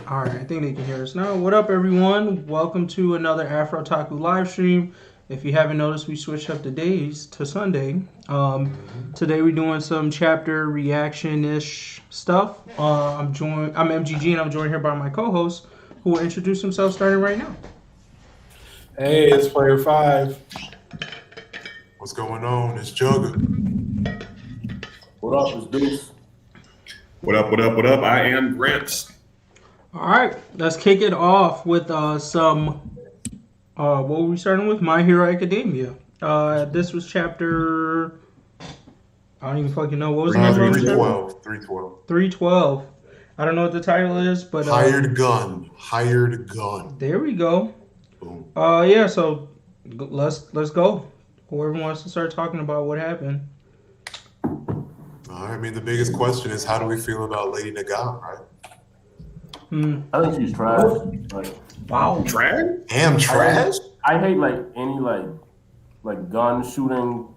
All right, I think they can hear us now. What up, everyone? Welcome to another Afro Taku live stream. If you haven't noticed, we switched up the days to Sunday. Today we're doing some chapter reaction-ish stuff. I'm MGG, and I'm joined here by my co-host, who will introduce himself starting right now. Hey, it's Player 5. What's going on? It's Jugger. What up, it's Deuce. What up, what up, what up? I am Grants. All right, let's kick it off with some. What were we starting with? My Hero Academia. This was chapter. I don't even fucking know. What was the name of it? 312. 312. I don't know what the title is, but Hired gun. There we go. Boom. Yeah. So let's go. Whoever wants to start talking about what happened. I mean, the biggest question is, how do we feel about Lady Nagant, right? I think she's trash. Like, Wow. Trash? Damn, trash? I hate any gun shooting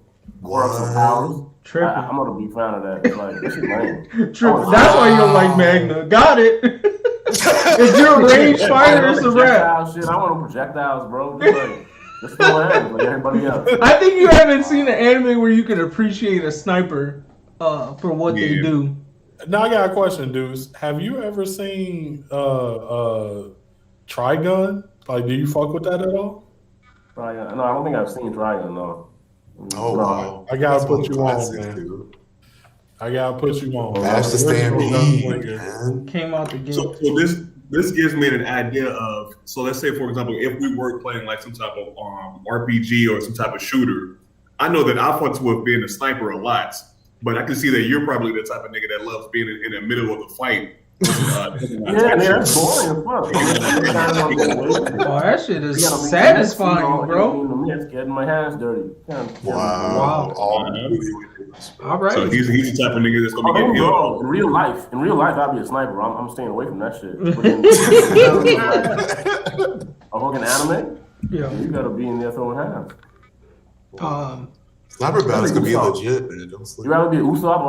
quirks or What? powers. Tripping. I'm not a big fan of that. Like, this is lame. Tripping. That's why you don't like Magna. Got it. If you're a range fighter, it's a wrap. Shit, I want projectiles, bro. Just throw hands like everybody else. I think you haven't seen an anime where you can appreciate a sniper for what they do. Now I got a question, dudes. Have you ever seen Trigun? Like, do you fuck with that at all? Trigun. No, I don't think I've seen Trigun, no. Oh, wow. I gotta That's put one you on, classic, man. dude. I gotta put you on. Bash the Stampede, man. Came out the gate. So this gives me an idea of, so let's say, for example, if we were playing like some type of RPG or some type of shooter, I know that I fucks with being a sniper a lot, but I can see that you're probably the type of nigga that loves being in the middle of the fight. Yeah, that's boring as fuck. Oh, that shit is satisfying, bro. Getting my hands dirty. Wow. All right. So he's the type of nigga that's gonna be getting In real life, I'll be a sniper. I'm staying away from that shit. A fucking anime? Yeah. You gotta be in there throwing hands. Sniper battles could be legit, man. Don't sleep. You rather be Usopp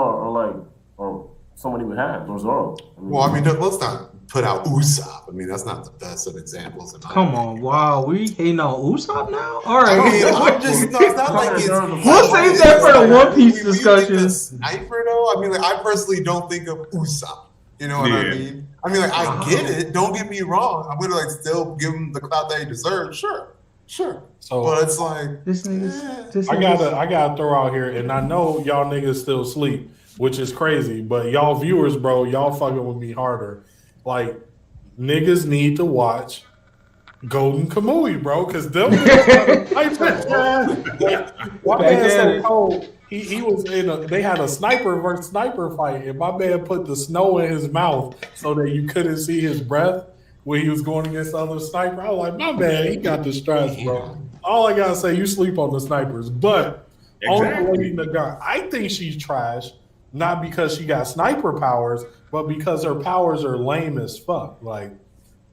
or somebody with hands or Zoro? Well, I mean, let's not put out Usopp. I mean, that's not the best of examples. Come on, wow. We hating on Usopp now? All right. I mean, it's not like it's. We'll save that for the One Piece discussion. Sniper, though? I mean, like, I personally don't think of Usopp. You know what I mean? I mean, like, I get it. Don't get me wrong. I'm gonna still give him the clout that he deserves. Sure. So, but it's like This nigga's. I gotta throw out here, and I know y'all niggas still sleep, which is crazy. But y'all viewers, bro, y'all fucking with me harder. Like, niggas need to watch Golden Kamui, bro, because them. My man's so cold. He was they had a sniper versus sniper fight, and my man put the snow in his mouth so that you couldn't see his breath when he was going against the other sniper. I was like, my man, he got the stress, bro. All I gotta say, you sleep on the snipers, but on Lady Nagant, I think she's trash, not because she got sniper powers, but because her powers are lame as fuck. Like,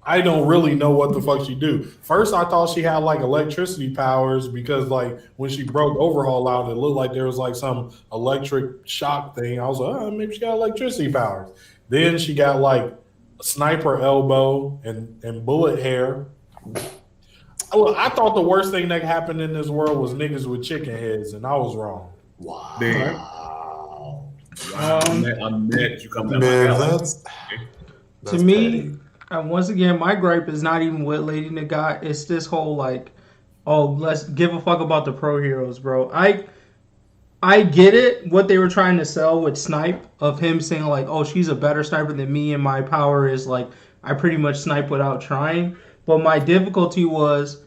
I don't really know what the fuck she do. First, I thought she had like electricity powers because like when she broke Overhaul out, it looked like there was like some electric shock thing. I was like, oh, maybe she got electricity powers. Then she got like a sniper elbow and bullet hair. Look, I thought the worst thing that happened in this world was niggas with chicken heads, and I was wrong. wow. I'm mad you come down. Man, that's To me, once again, my gripe is not even with Lady Nagant. It's this whole like, oh, let's give a fuck about the pro heroes, bro. I get it, what they were trying to sell with Snipe, of him saying like, oh, she's a better sniper than me and my power is like, I pretty much snipe without trying. But my difficulty was,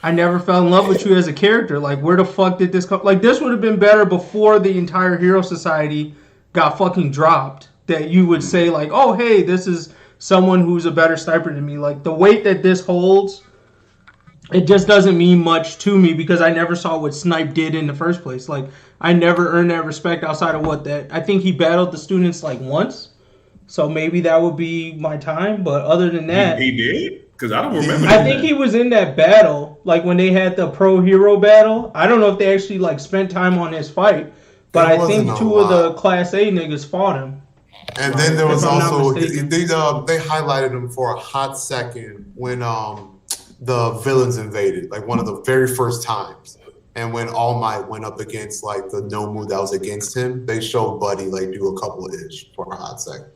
I never fell in love with you as a character. Like, where the fuck did this come? Like, this would have been better before the entire Hero Society got fucking dropped. That you would say like, oh, hey, this is someone who's a better sniper than me. Like, the weight that this holds, it just doesn't mean much to me because I never saw what Snipe did in the first place. Like, I never earned that respect outside of what that. I think he battled the students like once. So maybe that would be my time. But other than that, He did? Because I don't remember. I think he was in that battle, like when they had the pro hero battle. I don't know if they actually like spent time on his fight, But I think two of the Class A niggas fought him. And then there was also they highlighted him for a hot second when the villains invaded, like one of the very first times. And when All Might went up against like the Nomu that was against him, they showed Buddy like do a couple of ish for a hot second.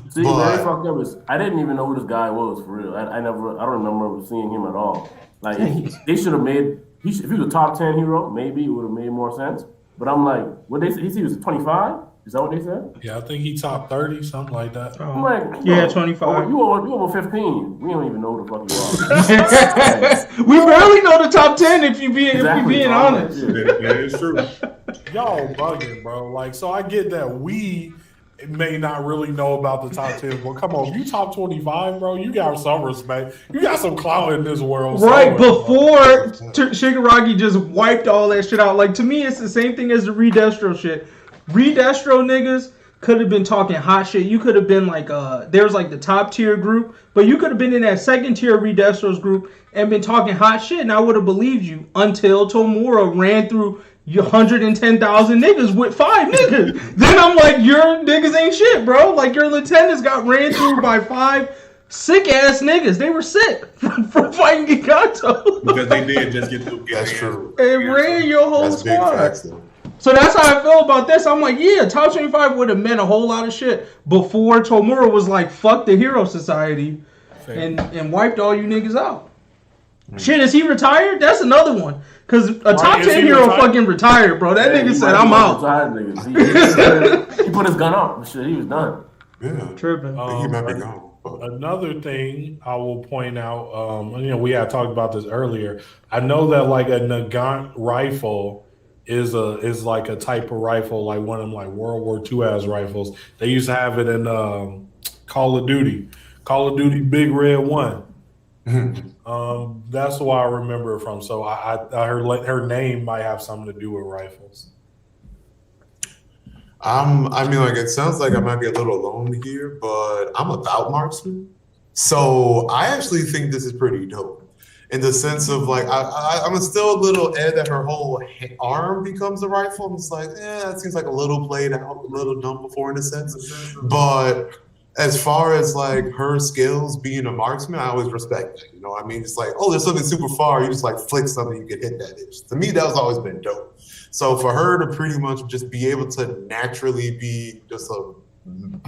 See, very fucked up is I didn't even know who this guy was for real. I don't remember seeing him at all. Like they should have made if he was a top 10 hero, maybe it would have made more sense. But I'm like, what they say? He was 25. Is that what they said? Yeah, I think he top 30, something like that. I'm like, yeah, 25. You over 15. We don't even know who the fuck you are. We barely know the top 10 if you being honest. Yeah, it's true. Y'all bugging, bro. Like, so I get that we may not really know about the top 10, but come on, if you top 25, bro, you got some respect. You got some clout in this world. Right, before Shigaraki just wiped all that shit out. Like, to me, it's the same thing as the Redestro shit. Redestro niggas could have been talking hot shit. You could have been like, there's like the top tier group, but you could have been in that second tier Redestro's group and been talking hot shit, and I would have believed you until Tomura ran through 110,000 niggas with 5 niggas. Then I'm like, your niggas ain't shit, bro. Like, your lieutenants got ran through by 5 sick ass niggas. They were sick from fighting Giganto. Because they did just get through. That's true. They ran your whole squad. Facts, so that's how I feel about this. I'm like, yeah, top 25 would have meant a whole lot of shit before Tomura was like, fuck the Hero Society and wiped all you niggas out. Shit, is he retired? That's another one. Because a top 10 hero fucking retired, bro. That nigga said, I'm out. He put his gun up. Shit, he was done. Yeah. Tripping. He might be gone. Another thing I will point out, we had talked about this earlier. I know that like a Nagant rifle is like a type of rifle, like one of them like World War II ass rifles. They used to have it in Call of Duty Big Red 1. That's why I remember it from. So I heard her name might have something to do with rifles. I mean, like, it sounds like I might be a little alone here, but I'm about marksman. So I actually think this is pretty dope. In the sense of, like, I'm still a little that her whole arm becomes a rifle. I'm just like, that seems like a little played out, a little dumb before in a sense. But as far as, like, her skills being a marksman, I always respect that. You know what I mean? It's like, oh, there's something super far. You just, like, flick something, you can hit that itch. To me, that's always been dope. So for her to pretty much just be able to naturally be just a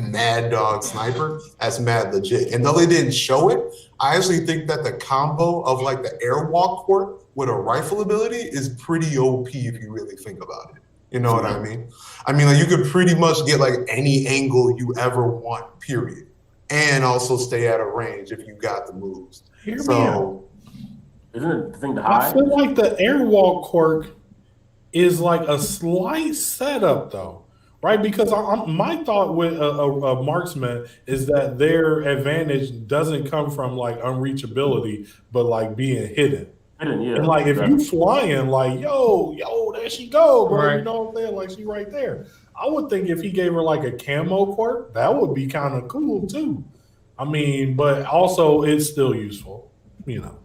mad dog sniper, that's mad legit. And though they didn't show it, I actually think that the combo of like the airwalk quirk with a rifle ability is pretty OP if you really think about it. You know what I mean? I mean, like, you could pretty much get like any angle you ever want, period. And also stay at a range if you got the moves. So isn't it the thing to hide? I feel like the airwalk quirk is like a slight setup though, right? Because my thought with a marksman is that their advantage doesn't come from like unreachability, but like being hidden. Yeah. And like if you flying, like yo, there she go, bro. Right. You know what I'm saying? Like she right there. I would think if he gave her like a camo quirk, that would be kind of cool too. I mean, but also it's still useful, you know.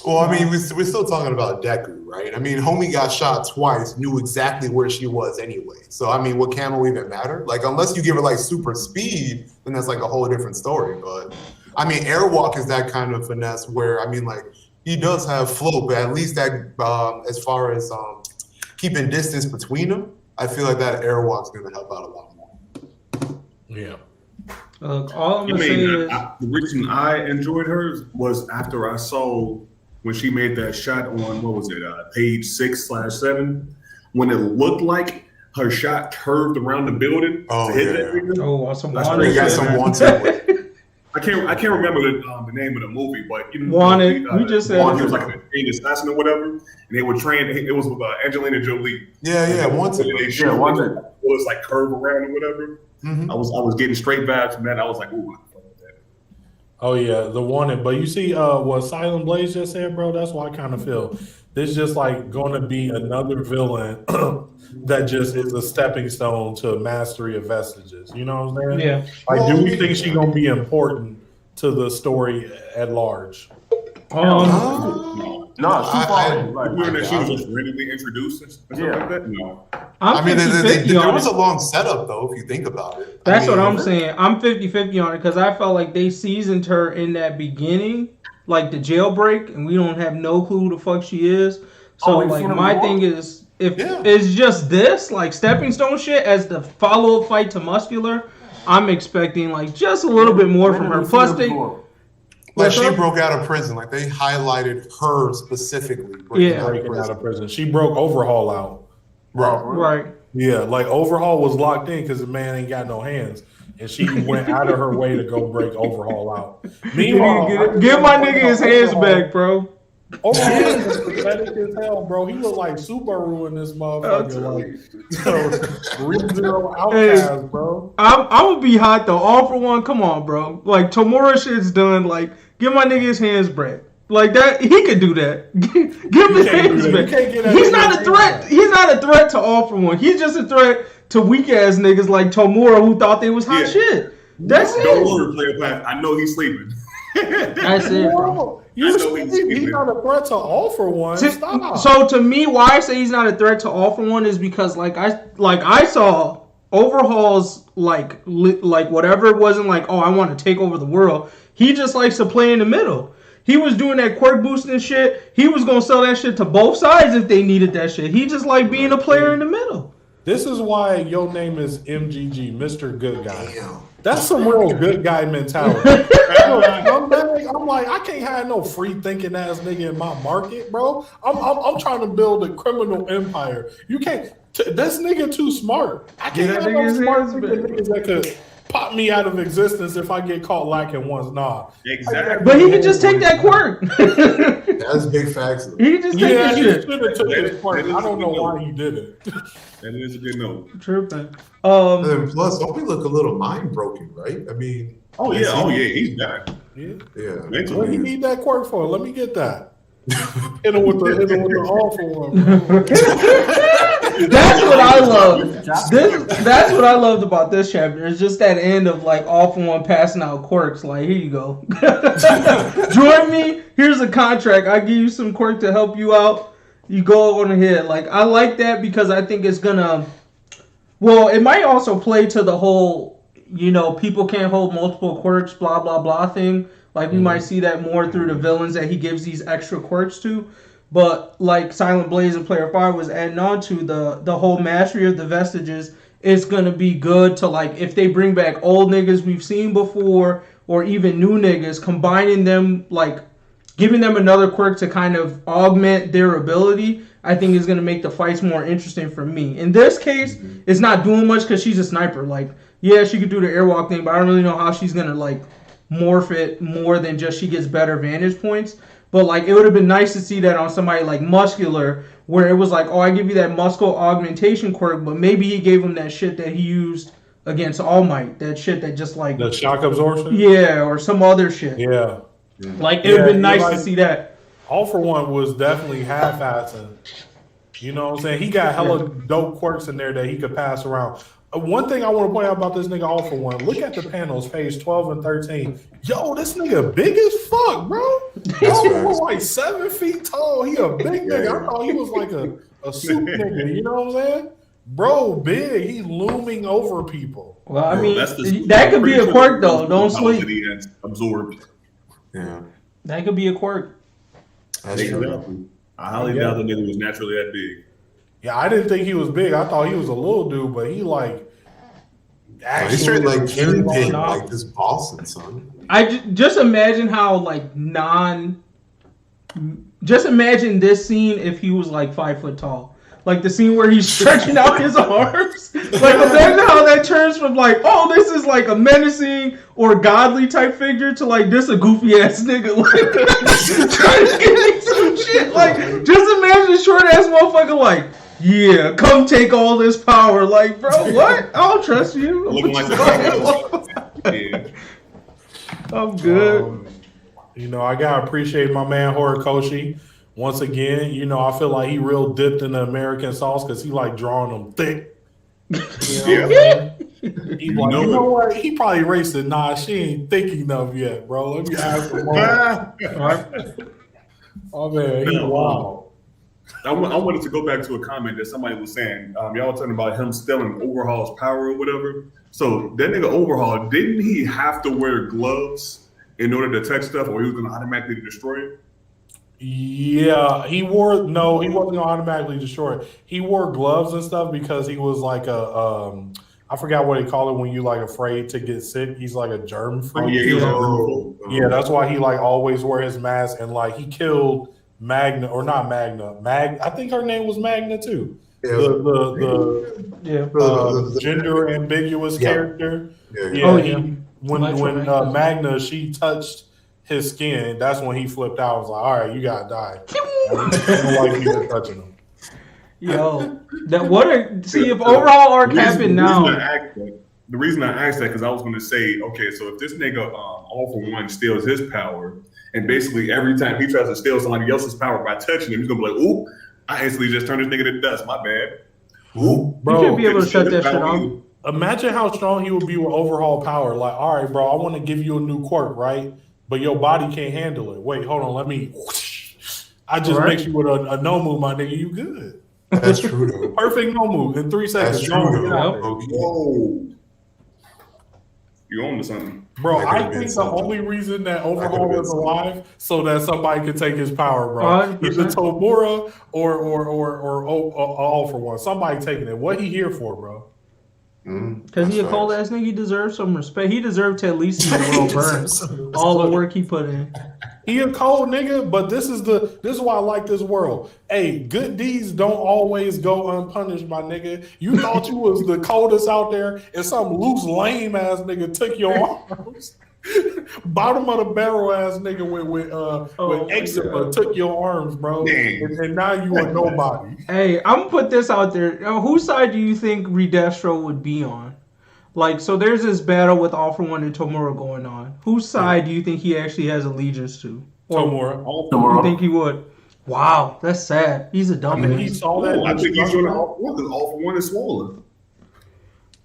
Well, I mean, we're still talking about Deku, right? I mean, homie got shot twice, knew exactly where she was anyway. So, I mean, what camo even matter? Like, unless you give her, like, super speed, then that's, like, a whole different story. But, I mean, airwalk is that kind of finesse where, I mean, like, he does have float, but at least that, as far as keeping distance between them, I feel like that airwalk's going to help out a lot more. Yeah. All I'm going to say is... the reason I enjoyed hers was after I saw... when she made that shot on, what was it, page 6/7, when it looked like her shot curved around the building to hit that figure. Oh, some Wanted. Got some Wanted. I can't remember the name of the movie, but you know, Wanted. We just said Wanted was like an assassin or whatever, and they were trained. It was with Angelina Jolie. Yeah, Wanted. Wanted. It was like curve around or whatever. Mm-hmm. I was getting straight vibes from that. I was like, ooh. Oh yeah, the Wanted. But you see what Silent Blaze just said, bro? That's why I kind of feel this just like going to be another villain that just is a stepping stone to mastery of vestiges. You know what I'm saying? Yeah. Like, do we think she's gonna be important to the story at large? No, No, it's too far. Like, wearing that she was just randomly introduced and stuff like that. No, I'm 50-50 there on was it. a long setup though, if you think about it. That's what I'm saying. I'm 50-50 on it because I felt like they seasoned her in that beginning, like the jailbreak, and we don't have no clue who the fuck she is. So like my thing is, if it's just this like stepping stone shit as the follow up fight to Muscular, I'm expecting like just a little bit more from her. Plus they. Like she broke out of prison. Like they highlighted her specifically. Breaking out of prison. She broke Overhaul out. Right. Yeah, like Overhaul was locked in because the man ain't got no hands. And she went out of her way to go break Overhaul out. Meanwhile, give my nigga his hands back, bro. Overhaul is pathetic as hell, bro. He looked like Subaru in this motherfucker. Like, Zero Outcast, bro. I'm gonna be hot though. All for one, come on, bro. Like Tomura shit's done. Like, give my nigga his hands back. Like that, he could do that. Give his hands back. He's not a threat. He's not a threat to All for One. He's just a threat to weak ass niggas like Tomura who thought they was hot shit. That's it. Don't worry, player pass. I know he's sleeping. That's it, bro. He's not a threat to All for One. Stop. So to me, why I say he's not a threat to All for One is because I saw Overhaul's like whatever it wasn't like, oh, I want to take over the world. He just likes to play in the middle. He was doing that quirk boosting shit. He was gonna sell that shit to both sides if they needed that shit. He just like being a player in the middle. This is why your name is MGG, Mr. Good Guy. That's some real good guy mentality. I'm like, I can't have no free thinking ass nigga in my market, bro. I'm trying to build a criminal empire. You can't. This nigga too smart. I can't have no smart niggas that could pop me out of existence if I get caught lacking once. Nah. Exactly. But he can just take that quirk. That's big facts. He can just take that shit. He should have took his quirk. I don't know why he did it. That is a good note. Tripping. And plus, don't we look a little mind broken, right? I mean, he's done. Yeah. What do you need that quirk for? Let me get that. Hit him with the awful one. That's what I love. That's what I loved about this chapter. It's just that end of like All for One passing out quirks. Like, here you go. Join me. Here's a contract. I give you some quirk to help you out. You go on ahead. Like, I like that because I think it's gonna. Well, it might also play to the whole, people can't hold multiple quirks, blah blah blah thing. Like, we might see that more through the villains that he gives these extra quirks to. But like Silent Blaze and Player 5 was adding on to the whole mastery of the vestiges, it's going to be good to like, if they bring back old niggas we've seen before or even new niggas, combining them, like giving them another quirk to kind of augment their ability, I think is going to make the fights more interesting for me. In this case, it's not doing much because she's a sniper. Like, yeah, she could do the airwalk thing, but I don't really know how she's going to like morph it more than just she gets better vantage points. But like, it would have been nice to see that on somebody like Muscular, where it was like, oh, I give you that muscle augmentation quirk, but maybe he gave him that shit that he used against All Might, that shit that just like the shock absorption, or some other shit. Yeah. Like, it would have been nice to see that. All for One was definitely half-assing. You know what I'm saying? He got hella dope quirks in there that he could pass around. One thing I want to point out about this nigga All for One, look at the panels, page 12 and 13. Yo, this nigga big as fuck, bro. Yo, was like 7 feet tall. He a big nigga. I thought he was like a suit nigga. You know what I'm saying? Bro, big. He looming over people. Well, I mean, that could be a quirk, though. Don't sleep. Absorbed. Yeah. That could be a quirk. That's true. I highly doubt the nigga was naturally that big. Yeah, I didn't think he was big. I thought he was a little dude, but he like he's straight like Kingpin, like this Boston son. I just imagine how like just imagine this scene if he was like 5 foot tall. Like the scene where he's stretching out his arms. Like, imagine how that turns from like, oh, this is like a menacing or godly type figure to like this a goofy ass nigga like trying to get some shit. Like, just imagine a short ass motherfucker like, yeah, come take all this power. Like, bro, what? I don't trust you. Looking like I'm good. I gotta appreciate my man Horikoshi. Once again, I feel like he real dipped in the American sauce because he like drawing them thick. He like, you know what? He probably raced it. Nah, she ain't thick enough yet, bro. Let me ask him more. Oh man, he's wild. I wanted to go back to a comment that somebody was saying. Y'all were talking about him stealing Overhaul's power or whatever. So that nigga Overhaul, didn't he have to wear gloves in order to touch stuff, or he was going to automatically destroy it? Yeah, he wasn't gonna automatically destroy it. He wore gloves and stuff because he was like I forgot what they call it when you like afraid to get sick. He's like a germ freak. Oh, yeah, he was yeah, that's why he like always wear his mask, and like he killed Magna or not Magna. I think her name was Magna too. Yeah. The gender ambiguous character. When Magna she touched his skin, that's when he flipped out. I was like, all right, you gotta die. I don't like people touching him. Yo, if Overhaul arc happened now. The reason I asked that because I was going to say, okay, so if this nigga All For One steals his power, and basically every time he tries to steal somebody else's power by touching him, he's gonna be like, "Ooh, I instantly just turned this nigga to dust. My bad." Ooh, bro, you should be able to shut that shit off. Imagine how strong he would be with Overhaul power. Like, all right, bro, I want to give you a new quirk, right? But your body can't handle it. Wait, hold on, let me. I just mix you with a no move, my nigga. You good? That's true though. Perfect no move in 3 seconds. That's true though. Whoa. You own to something. Bro, I think the only reason that Overhaul is alive so that somebody can take his power, bro. Either Tomura or All For One. Somebody taking it. What he here for, bro? Because he a cold ass nigga, he deserves some respect. He deserved to at least see the world burn. All the work he put in. He a cold nigga, but this is why I like this world. Hey, good deeds don't always go unpunished, my nigga. You thought you was the coldest out there, and some loose lame ass nigga took your arms. Bottom of the barrel ass nigga with eczema took your arms, bro. And now you are nobody. Hey, I'm gonna put this out there. Whose side do you think Redestro would be on? Like, so there's this battle with All For One and Tomura going on. Whose side do you think he actually has allegiance to? Tomura. You think he would? Wow, that's sad. He's a dumbass. He saw that. I think he's on All For One because All For One is swollen.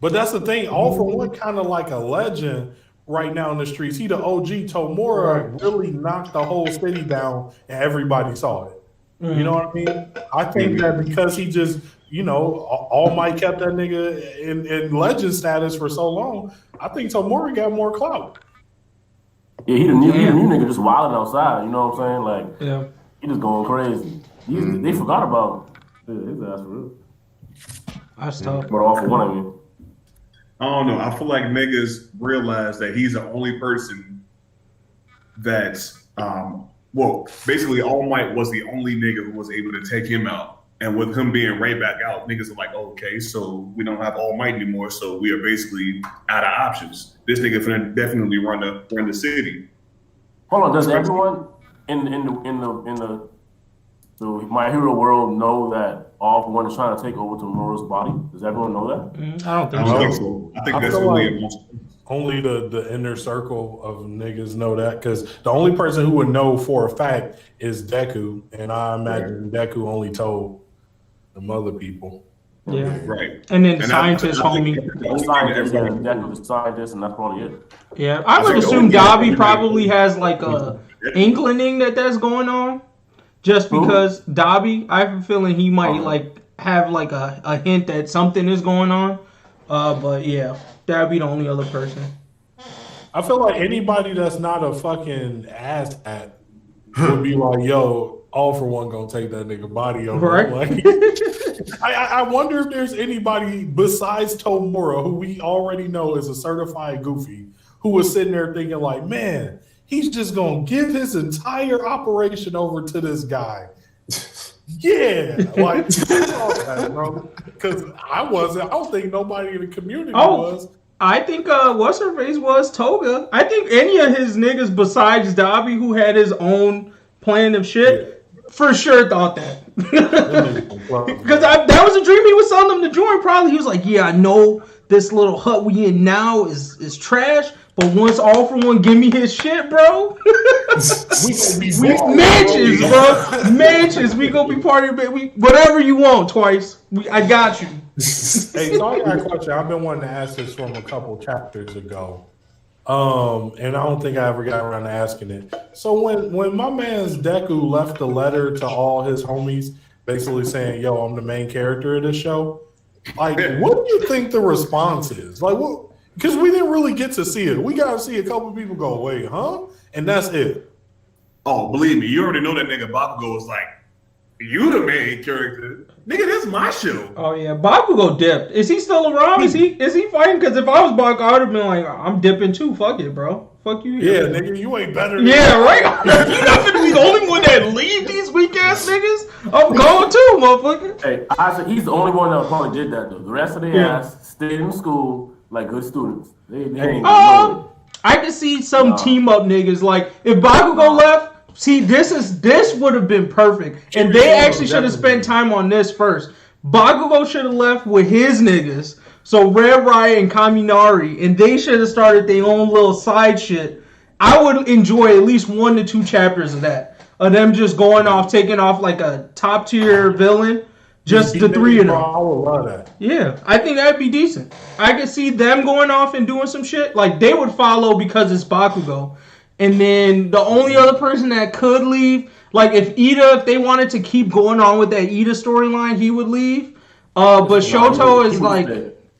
But that's the thing. All For One kind of like a legend right now in the streets. He the OG. Tomura really knocked the whole city down, and everybody saw it. You know what I mean? I think that because he just, All Might kept that nigga in legend status for so long, I think Tomura got more clout. Yeah, he the new nigga just wilding outside. You know what I'm saying? Like, he just going crazy. They forgot about his ass for real. That's tough. But All For One, I mean. I don't know. I feel like niggas realize that he's the only person that's, basically All Might was the only nigga who was able to take him out. And with him being right back out, niggas are like, okay, so we don't have All Might anymore, so we are basically out of options. This nigga finna definitely run the city. Hold on, does everyone in the My Hero world know that All For One is trying to take over Tomura's body? Does everyone know that? I don't think so. I think that's only the inner circle of niggas know that, because the only person who would know for a fact is Deku, and I imagine Deku only told the other people. Yeah. Right. And then the scientist, homie. The scientist, and that's probably it. Yeah. I would assume Dabi probably has like a inkling that's going on. Just because Dabi, I have a feeling he might have like a hint that something is going on. But yeah, that'd be the only other person. I feel like anybody that's not a fucking ass hat would be like, yo, All For One gonna take that nigga body over. Right. Like, I wonder if there's anybody besides Tomura, who we already know is a certified goofy, who was sitting there thinking like, man, he's just gonna give his entire operation over to this guy. Yeah, like, bro. Because I don't think nobody in the community was. I think what's her face was Toga. I think any of his niggas besides Dabi who had his own plan of shit for sure thought that. Because that was a dream he was telling them to join. Probably he was like, yeah, I know this little hut we in now is trash. But once All For One give me his shit, bro, we mansions, bro, mansions. We gonna be part of it. Whatever you want, Twice. I got you. Hey, so I got a question. I've been wanting to ask this from a couple chapters ago. And I don't think I ever got around to asking it. So when my man's Deku left the letter to all his homies, basically saying, "Yo, I'm the main character of this show," like, what do you think the response is? Like, what? Because we didn't really get to see it. We got to see a couple of people go, "Wait, huh?" And that's it. Oh, believe me, you already know that nigga Bakugo was like, "You the main character, nigga. This my show." Oh yeah, Bakugo dipped. Is he still around? Is he fighting? Because if I was Bakugo, I would have been like, I'm dipping too. Fuck it, bro. Fuck you. Yeah, nigga, you ain't better than Yeah, right. You're not gonna be the only one that leave these weak ass niggas. I'm going too, motherfucker. Hey, I said he's the only one that probably did that though. The rest of the ass stayed in school like good students. They ain't I can see some team up niggas. Like if Bakugo left, see this would have been perfect, and they actually should have spent time on this first. Bakugo should have left with his niggas. So Red Riot and Kaminari, and they should have started their own little side shit. I would enjoy at least 1 to 2 chapters of that. Of them just going off, taking off like a top tier villain. Just the 3 of them. I would love that. Yeah, I think that'd be decent. I could see them going off and doing some shit. Like, they would follow because it's Bakugo. And then the only other person that could leave, like if they wanted to keep going on with that Ida storyline, he would leave. But Shoto is like,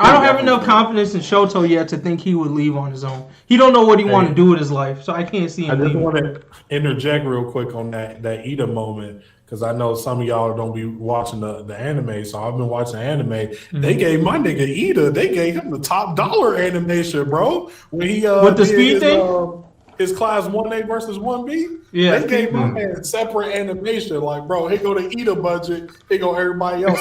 I don't have enough confidence in Shoto yet to think he would leave on his own. He don't know what he want to do with his life, so I can't see him. I just want to interject real quick on that Ida moment. Because I know some of y'all don't be watching the anime, so I've been watching the anime. Mm-hmm. They gave my nigga Ida, they gave him the top dollar animation, bro. When he with the speed thing, his class 1A versus 1B. Yeah, they gave my man separate animation. Like, bro, here go the Ida budget. Here go everybody else.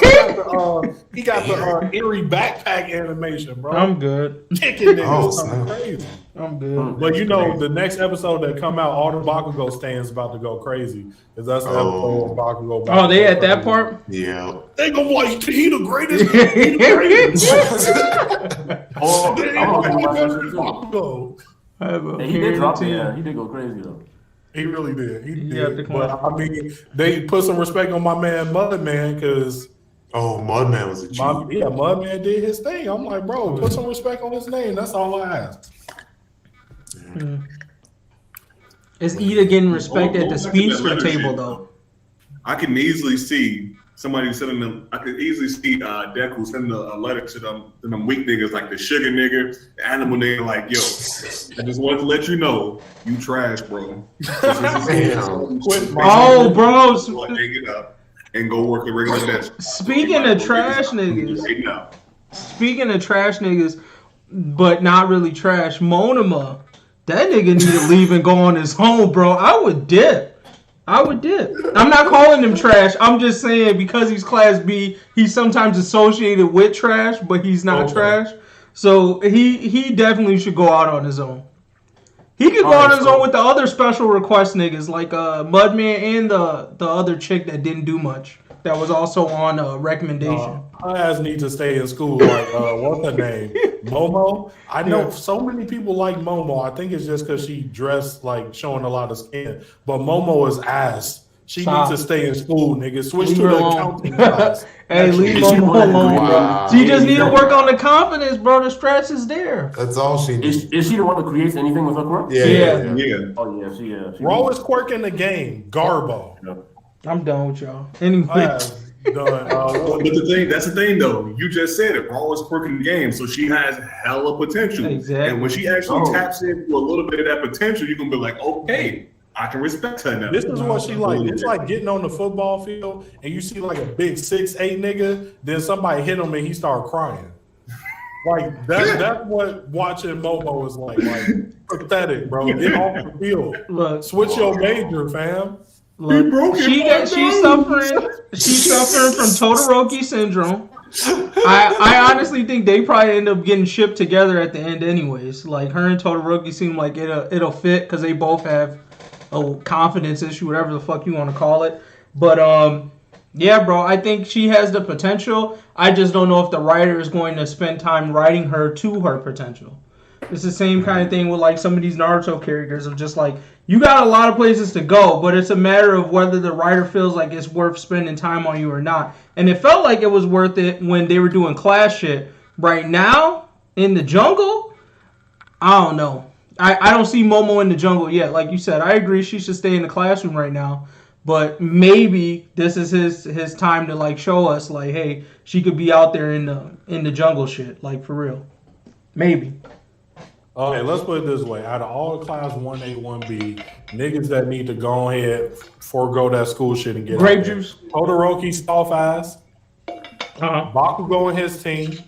He got the eerie backpack animation, bro. I'm good. Kicking niggas, crazy. I'm good. But you know, the next episode that come out, all the Bakugo stands about to go crazy. Because that's the episode of Bakugo. Oh, they at that part? Yeah. They gonna like, he the greatest. He the greatest. Bakugo. He did drop it. Yeah, he did go crazy though. He really did. He did. But I mean, they put some respect on my man Mudman because. Oh, Mudman was a G. Yeah, Mudman did his thing. I'm like, bro, put some respect on his name. That's all I asked. Yeah. Is Ida getting respect at the speedster table though? I can easily see somebody sending them. I could easily see Deku sending a letter to them weak niggas like the sugar nigga, the animal nigga. Like, yo, I just wanted to let you know you trash, bro. Oh, bro. Hang it up and go work the regular desk. Speaking of trash niggas, but not really trash, Monoma, that nigga need to leave and go on his own, bro. I would dip. I'm not calling him trash. I'm just saying because he's class B, he's sometimes associated with trash, but he's not trash. So he definitely should go out on his own. He could go on his own with the other special request niggas like Mudman and the other chick that didn't do much. That was also on a recommendation. My ass need to stay in school. Like, what's her name? Momo. I know so many people like Momo. I think it's just because she dressed like showing a lot of skin. But Momo is ass. She needs to stay in school, nigga. Switch to the accounting class. Hey, leave Momo alone, bro. She just need to work on the confidence, bro. The stress is there. That's all she needs. Is she the one that creates anything with her quirk? Yeah. Oh yeah, she Rawest quirk in the game, Garbo. I'm done with y'all. Anyway. But that's the thing though. You just said it. Rawest quirk in the game, so she has hella potential. Exactly. And when she actually taps into a little bit of that potential, you can be like, okay, I can respect her now. This is what she like. It's like getting on the football field and you see like a big 6'8" nigga, then somebody hit him and he start crying. Like that's what watching Momo is like. Like pathetic, bro. Get off the field. Look, switch your major, fam. Look, she's suffering from Todoroki syndrome. I honestly think they probably end up getting shipped together at the end anyways. Like her and Todoroki seem like it'll fit because they both have a confidence issue, whatever the fuck you want to call it. But yeah, bro, I think she has the potential. I just don't know if the writer is going to spend time writing her to her potential. It's the same kind of thing with like some of these Naruto characters of just like, you got a lot of places to go, but it's a matter of whether the writer feels like it's worth spending time on you or not. And it felt like it was worth it when they were doing class shit. Right now, in the jungle, I don't know. I don't see Momo in the jungle yet. Like you said, I agree she should stay in the classroom right now. But maybe this is his time to like show us like, hey, she could be out there in the jungle shit, like for real. Maybe. Okay, let's put it this way. Out of all the class 1A, 1B, niggas that need to go ahead, forego that school shit and get grape juice. Todoroki, soft ass. Bakugo and his team.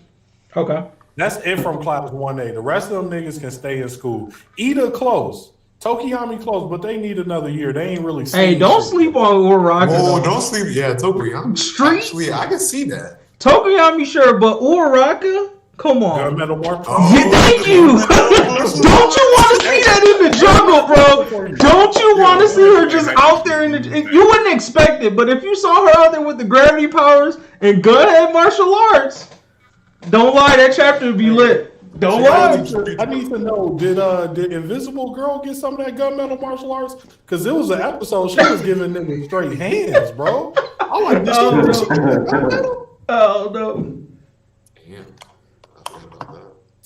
Okay. That's it from class 1A. The rest of them niggas can stay in school. Ida close. Tokiyami close, but they need another year. They ain't really. Hey, don't sleep on Uraraka. Oh, don't sleep. Yeah, Tokiyami. Street. Actually, I can see that. Tokiyami, sure, but Uraraka, come on. Oh, thank you. Don't you want to see that in the jungle, bro? Don't you want to see her just out there in the? You wouldn't expect it, but if you saw her out there with the gravity powers and gunhead martial arts, don't lie, that chapter would be lit. Don't lie. I need to know, did Invisible Girl get some of that gunmetal martial arts? Because it was an episode she was giving niggas straight hands, bro. I like this. Oh no. Damn.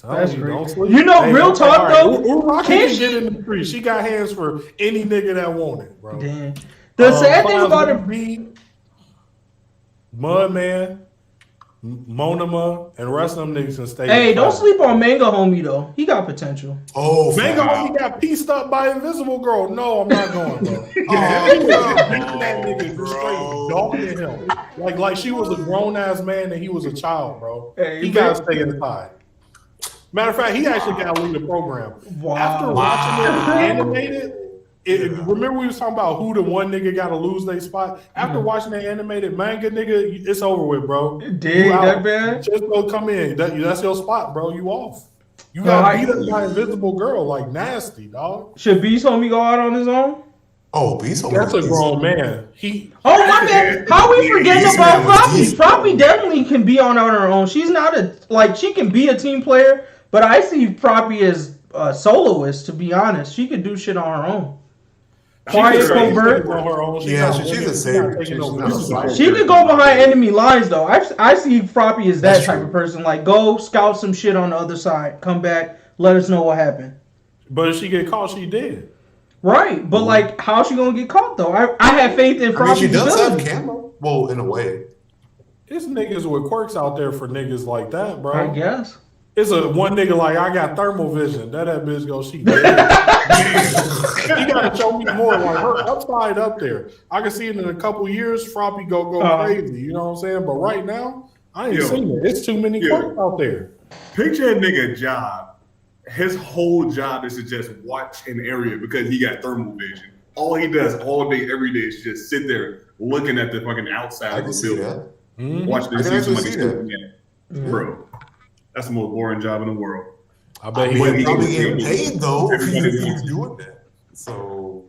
That's great. You know, real talk though. Can't she get in the tree? She got hands for any nigga that want it, bro. Damn. The sad thing about it, Mudman, Monoma, and the rest of them niggas can stay. Hey, don't sleep on Manga Homie though. He got potential. Oh, Manga Homie got pieced up by Invisible Girl. No, I'm not going, bro. That nigga straight dogging him. Like she was a grown ass man and he was a child, bro. Hey, he gotta stay inside. Matter of fact, he actually got to lead the program. Wow. After watching it animated, remember we was talking about who the one nigga got to lose their spot? After watching that animated manga, nigga, it's over with, bro. Dang, that bad? Just go come in. That's your spot, bro. You off. You got beat up by Invisible Girl, like nasty, dog. Should Beast Homie go out on his own? Oh, Beast Homie. That's a grown man. Oh my man, how we forgetting about Floppy? Floppy definitely can be on her own. She's not she can be a team player, but I see Floppy as a soloist. To be honest, she could do shit on her own. Quiet, covert. Yeah, she's a savior. She could go behind enemy lines though. I see Floppy as that type of person. Like, go scout some shit on the other side, come back, let us know what happened. But if she get caught, she did. Right, but like, how's she gonna get caught though? I have faith in Floppy. She does have camo. Well, in a way. There's niggas with quirks out there for niggas like that, bro. I guess. It's a one nigga like, I got thermal vision. That bitch go, she dead. You gotta show me more. Like, her upside up there. I can see it in a couple years. Floppy go crazy. You know what I'm saying? But right now, I ain't seen it. It's too many quirks out there. Picture a nigga job. His whole job is to just watch an area because he got thermal vision. All he does all day, every day is just sit there looking at the fucking outside of the building. Watching the see somebody bro. That's the most boring job in the world. I bet he's probably getting paid though if he's doing that. So,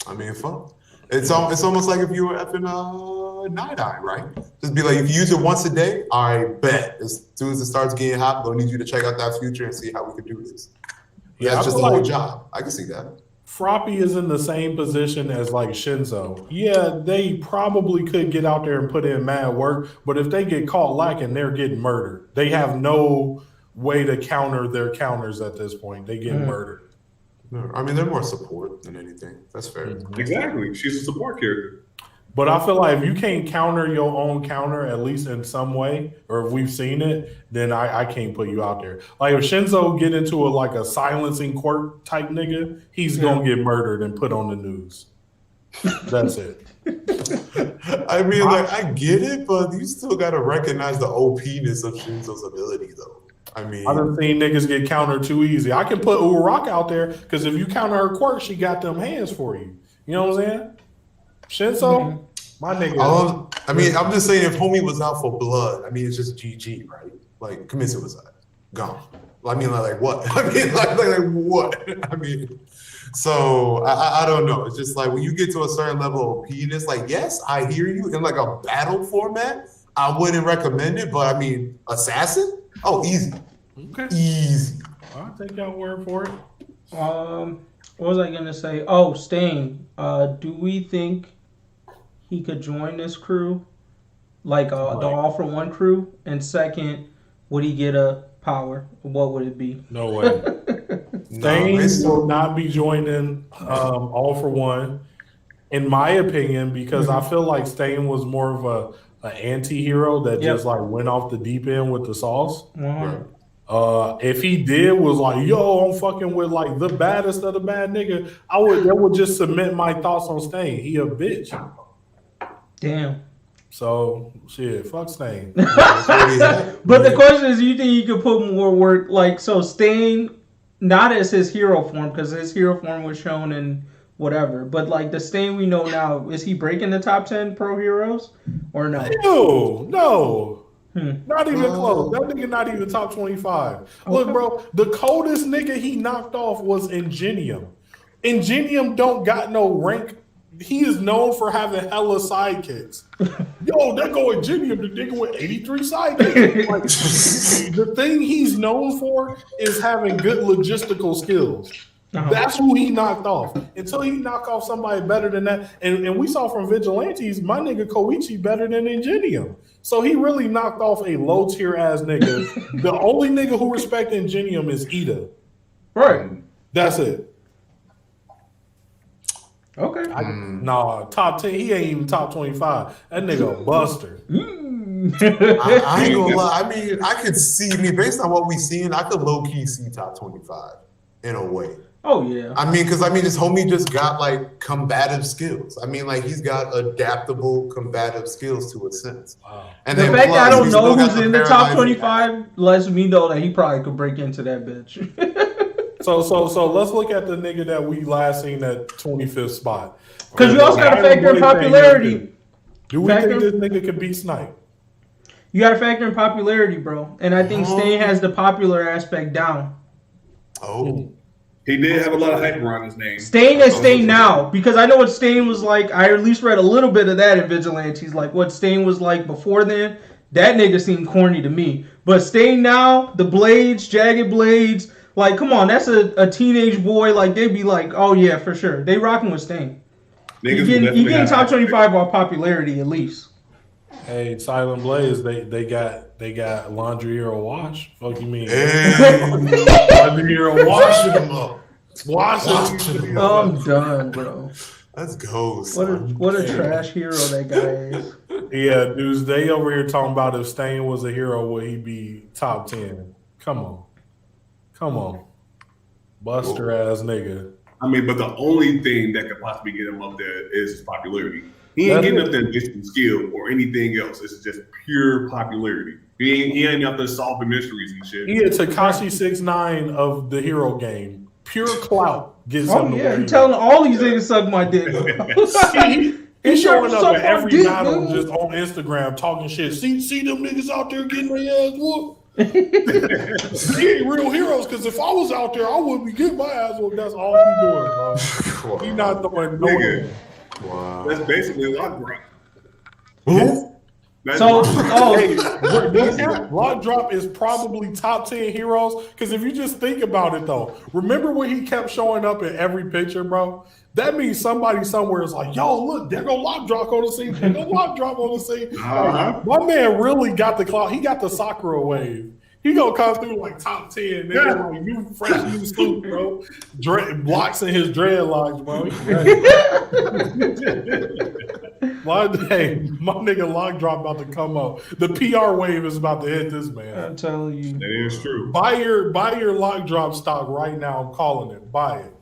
I mean, fuck. It's almost like if you were effing Night Eye, right? Just be like, if you use it once a day, I bet as soon as it starts getting hot, we'll need you to check out that future and see how we can do this. Yeah, that's just the whole job. I can see that. Floppy is in the same position as like Shinzo. Yeah, they probably could get out there and put in mad work, but if they get caught lacking, they're getting murdered. They have no way to counter their counters at this point. They get murdered. No, I mean, they're more support than anything. That's fair. Exactly. She's a support character. But I feel like if you can't counter your own counter, at least in some way, or if we've seen it, then I can't put you out there. Like if Shinzo get into a silencing quirk type nigga, he's gonna get murdered and put on the news. That's it. I mean, I get it, but you still gotta recognize the OP-ness of Shinzo's ability, though. I mean, I done seen niggas get countered too easy. I can put Uraraka out there because if you counter her quirk, she got them hands for you. You know what I'm saying? Shinzo, my nigga. I mean, I'm just saying if homie was out for blood, I mean, it's just GG, right? Like, commit suicide. Gone. I mean, like what? I mean, like what? I mean, so I don't know. It's just like when you get to a certain level of OP-ness, like, yes, I hear you. In like a battle format, I wouldn't recommend it, but I mean, assassin? Oh, easy. Okay. Easy. I'll take your word for it. What was I gonna say? Oh, Stain. Do we think he could join this crew, like the All for One crew? And second, would he get a power? What would it be? No way. Stain will not be joining All for One, in my opinion, because I feel like Stain was more of an anti-hero that just like went off the deep end with the sauce. Right. If he did was like, yo, I'm fucking with like the baddest of the bad nigga, that would just cement my thoughts on Stain. He a bitch. Damn. So shit, fuck Stain. But the question is, you think you could put more work like so Stain, not as his hero form, because his hero form was shown in whatever, but like the Stain we know now, is he breaking the top 10 pro heroes or no? No. Not even close. That nigga not even top 25. Okay. Look, bro, the coldest nigga he knocked off was Ingenium. Ingenium don't got no rank. He is known for having hella sidekicks. Yo, that go Ingenium, the nigga with 83 sidekicks. Like, the thing he's known for is having good logistical skills. That's who he knocked off. Until he knocked off somebody better than that. And we saw from Vigilantes, my nigga Koichi better than Ingenium. So he really knocked off a low tier ass nigga. The only nigga who respects Ingenium is Ida. Right. That's it. Okay. Nah, top 10. He ain't even top 25. That nigga a buster. I ain't gonna lie. I mean, I could see based on what we seen, I could low key see top 25 in a way. Oh yeah. I mean, because this homie just got like combative skills. I mean, like he's got adaptable combative skills to a sense. Wow. And the fact that I don't know who's in the top 25 lets me know that he probably could break into that bitch. So let's look at the nigga that we last seen at 25th spot. Because you also got to factor in popularity. Do we think this nigga could beat Snipe? You got to factor in popularity, bro. And I think Stain has the popular aspect down. Oh. He did have a lot of hype around his name. Stain is Stain now, because I know what Stain was like. I at least read a little bit of that in Vigilantes, like what Stain was like before then. That nigga seemed corny to me. But Stain now, the blades, jagged blades, like, come on, that's a teenage boy. Like, they'd be like, oh yeah, for sure. They rocking with Stain. You getting top 25 on popularity at least. Hey, Silent Blaze, they got Laundry Hero Wash. Fuck you mean? Hey. Laundry Hero Wash them up. Wash them. I'm done, bro. Let's go. What a trash hero that guy is. Yeah, dudes, they over here talking about if Stain was a hero, would he be top 10? Come on. Buster ass nigga. I mean, but the only thing that could possibly get him up there is his popularity. He ain't getting up there additional skill or anything else. It's just pure popularity. He ain't out there solving mysteries and shit. He is Tekashi 6ix9ine of the hero game. Pure clout gets him. Oh yeah, he telling all these niggas suck my dick. He's showing up at every battle just on Instagram talking shit. See them niggas out there getting their ass whooped. They ain't real heroes, because if I was out there, I wouldn't be getting my ass whooped. That's all he doing, bro. He not throwing no nigga. Wow. That's basically Lock Drop. Who? Lock Drop is probably top 10 heroes, because if you just think about it though, remember when he kept showing up in every picture, bro? That means somebody somewhere is like, yo, look, there go Lock Drop on the scene. There go Lock Drop on the scene. My man really got the clout. He got the Sakura wave. He gonna come through like top 10. Nigga, like you fresh new suit, bro. Blocks in his dreadlocks, bro. My nigga Lock Drop about to come up. The PR wave is about to hit this man. I'm telling you. That is true. Buy your Lock Drop stock right now. I'm calling it. Buy it.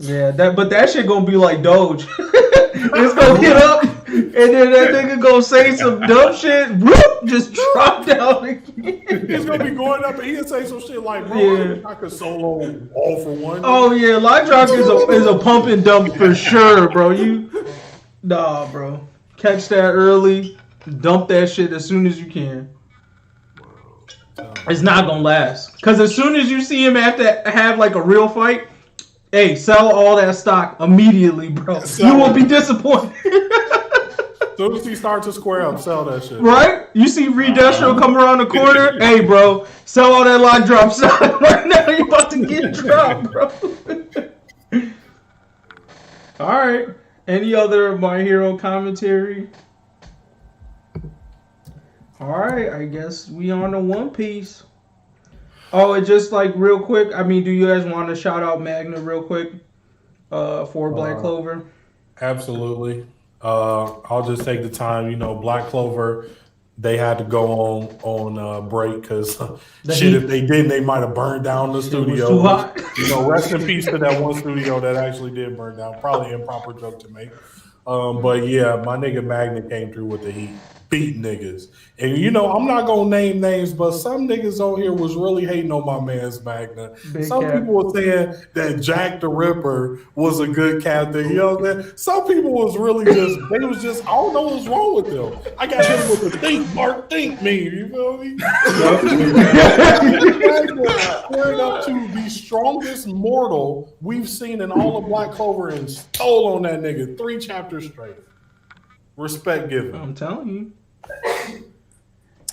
Yeah, but that shit gonna be like Doge. It's gonna get up, and then that nigga gonna say some dumb shit, whoop, just drop down again. He's gonna be going up, and he'll say some shit like, "Bro, I could solo All for One." Oh yeah, Lock Drop is a pump and dump for sure, bro. Nah, bro. Catch that early, dump that shit as soon as you can. It's not gonna last, cause as soon as you see him have to have like a real fight. Hey, sell all that stock immediately, bro. You will be disappointed. As soon as he starts to square up, sell that shit. Right? You see Reed Destro come around the corner. Hey, bro, sell all that Lock Drop stock right now. You about to get dropped, bro. All right. Any other My Hero commentary? All right. I guess we on to One Piece. Oh, it just like real quick. I mean, do you guys want to shout out Magna real quick for Black Clover? Absolutely. I'll just take the time. You know, Black Clover, they had to go on break because if they didn't, they might have burned down the studio. Too hot. You know, rest in peace to that one studio that actually did burn down. Probably improper joke to make. But yeah, my nigga Magna came through with the heat. Beat niggas. And you know, I'm not gonna name names, but some niggas on here was really hating on my man's Magna. Some people were saying that Jack the Ripper was a good captain. You know what I'm saying? Some people was really I don't know what's wrong with them. I got him with the think meme, you feel me? Squared up to the strongest mortal we've seen in all of Black Clover and stole on that nigga 3 chapters straight. Respect given. I'm telling you.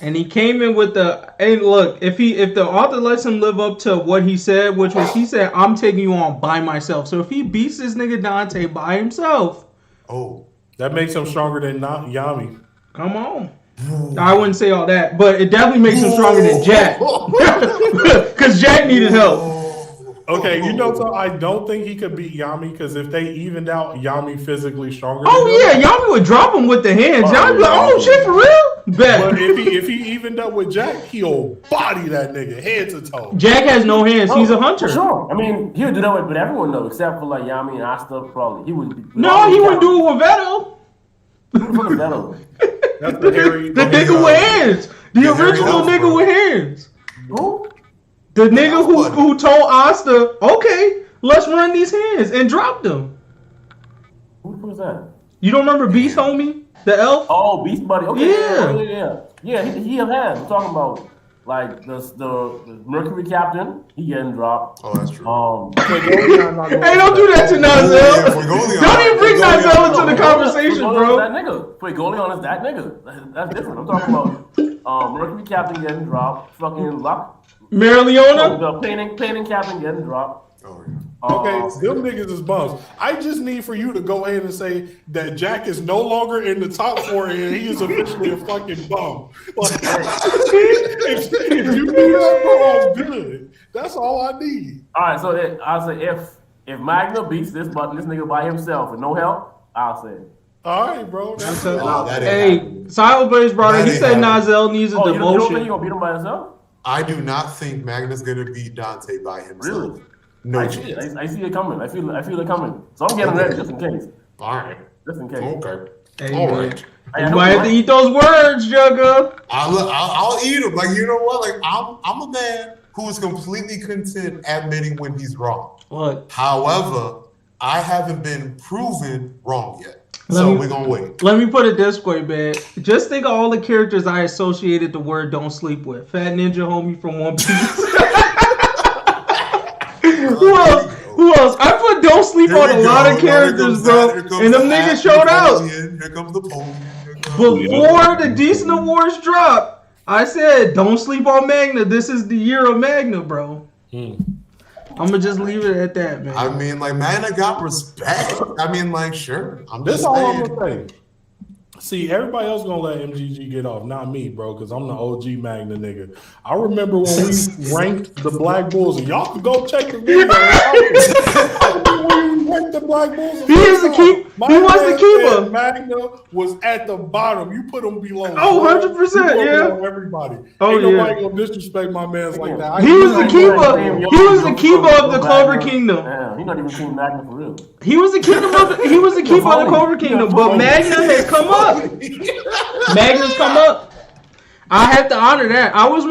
And he came in with hey, look, if the author lets him live up to what he said, which was he said, I'm taking you on by myself. So if he beats this nigga Dante by himself, that makes him stronger than Yami. Come on. I wouldn't say all that, but it definitely makes him stronger than Jack. Because Jack needed help. Okay, you know, so I don't think he could beat Yami because if they evened out, Yami physically stronger. Yami would drop him with the hands. Yami be like, shit, for real? Bet. But if he evened up with Jack, he'll body that nigga head to toe. Jack has no hands. He's a hunter. For sure. I mean, he would do that with everyone though, except for like Yami and Asta. Probably he would. No, he wouldn't do it with Veto. Who the fuck is Veto? That's the nigga with hands. The original nigga with hands. Who? The nigga who told Asta, okay, let's run these hands and drop them. Who was that? You don't remember Beast Homie? The elf? Oh, Beast Buddy. Okay, yeah. Yeah, he have hands. I'm talking about like the Mercury Captain, he getting dropped. Oh, that's true. Hey, don't do that to Nazel. Don't even bring Nazel into the conversation, bro. That nigga. Fuegoleon is that nigga. That's different. I'm talking about Mercury Captain getting dropped. Fucking Luck. Marileona? The painting captain getting dropped. Oh, yeah. Okay, them niggas is bums. I just need for you to go ahead and say that Jack is no longer in the top 4 and he is officially a fucking bum. Like, if you do that, bro, I'm good. That's all I need. All right, so I'll say if Magna beats this nigga by himself with no help, I'll say it. All right, bro. Hey, Silent Blaze brother, he said Nazel needs a demotion. You don't think he gonna beat him by himself? I do not think Magna's gonna beat Dante by himself. Really? No, I see it coming. I feel it coming. So I'm getting ready just in case. All right. Just in case. Okay. Hey, all right. You might have to eat those words, Jugga. I'll eat them. Like, you know what? Like, I'm a man who is completely content admitting when he's wrong. What? However, I haven't been proven wrong yet. So we're going to wait. Let me put it this way, man. Just think of all the characters I associated the word don't sleep with. Fat Ninja Homie from One Piece. Who else? I put don't sleep on a lot of characters, bro. And them niggas showed out. Here comes the pole. Before the Decent Awards drop, I said don't sleep on Magna. This is the year of Magna, bro. I'm gonna just leave it at that, man. I mean, like, Magna got respect. I mean, like, sure. This all I'm gonna say. See, everybody else gonna let MGG get off, not me, bro, because I'm the OG Magna nigga. I remember when we ranked the Black Bulls, and y'all can go check the video. When we ranked the Black Bulls, he was the keeper. He was the keeper. Magna was at the bottom. You put him below. Oh, 100%, yeah. Everybody. Oh, Ain't nobody gonna disrespect my man's like that. He was the keeper. He was the keeper of the Clover Kingdom. Damn, he's not even King Magna for real. He was the keeper of the Clover Kingdom, but Magna has come up. Magna's come up. I have to honor that. I was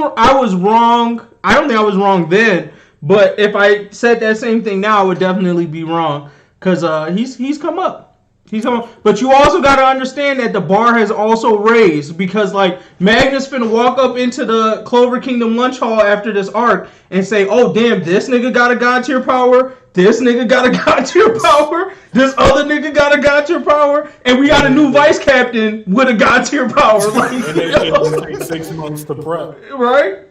wrong. I don't think I was wrong then, but if I said that same thing now, I would definitely be wrong because he's come up. He's come up. But you also got to understand that the bar has also raised because like Magna's finna walk up into the Clover Kingdom lunch hall after this arc and say, "Oh damn, this nigga got a god tier power. This nigga got a god tier power. This other nigga got a god tier power, and we got a new vice captain with a god tier power." Like, and they should take 6 months to prep. Right?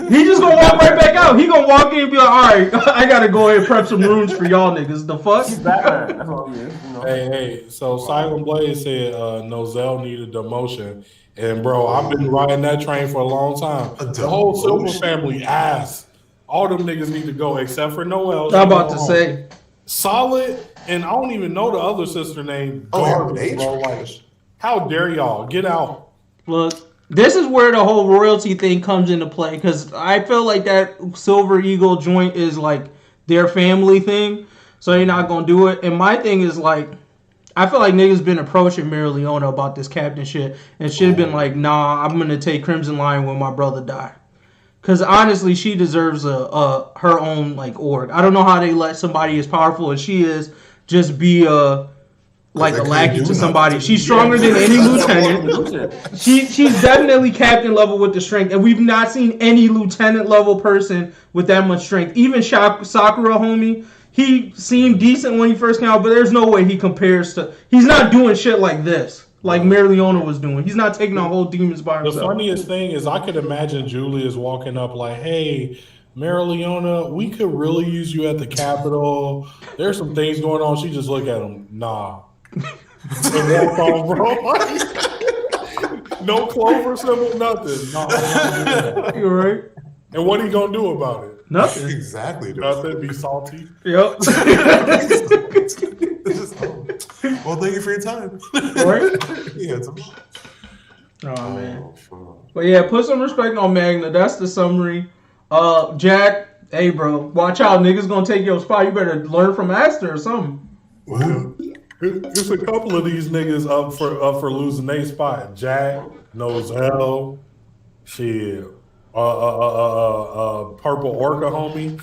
He just gonna walk right back out. He gonna walk in and be like, "All right, I gotta go ahead and prep some runes for y'all niggas." The fuck? He's Batman. That's all he is. You know? Hey. So Silent Blaze said Nozel needed demotion, And bro, I've been riding that train for a long time. The whole Silver family ass. All them niggas need to go except for Noelle. I'm about to say solid, and I don't even know the other sister name. Garbage, bro. Like, how dare y'all get out? Look, this is where the whole royalty thing comes into play because I feel like that Silver Eagle joint is like their family thing, so they're not gonna do it. And my thing is like, I feel like niggas been approaching Mira Leona about this captain shit, and she'd been like, nah, I'm gonna take Crimson Lion when my brother die. Because honestly, she deserves her own like org. I don't know how they let somebody as powerful as she is just be a lackey to somebody. She's stronger than any lieutenant. She's definitely captain level with the strength, and we've not seen any lieutenant level person with that much strength. Even Sakura, homie, he seemed decent when he first came out, but there's no way he compares to. He's not doing shit like this. Like Mira Leona was doing. He's not taking on whole demons by himself. The funniest thing is I could imagine Julius walking up like, hey, Mira Leona, we could really use you at the Capitol. There's some things going on. She just look at him. Nah. And walk on, bro. No clover symbol, nothing. Nah, you're right. And what are you going to do about it? Nothing. Exactly. Nothing. Be salty. Yep. Well, thank you for your time. Right? Yeah, oh man. But yeah, put some respect on Magna. That's the summary. Jack, hey bro, watch out, niggas gonna take your spot. You better learn from Aster or something. There's a couple of these niggas up for losing their spot. Jack, Nozel, shit. Purple Orca homie.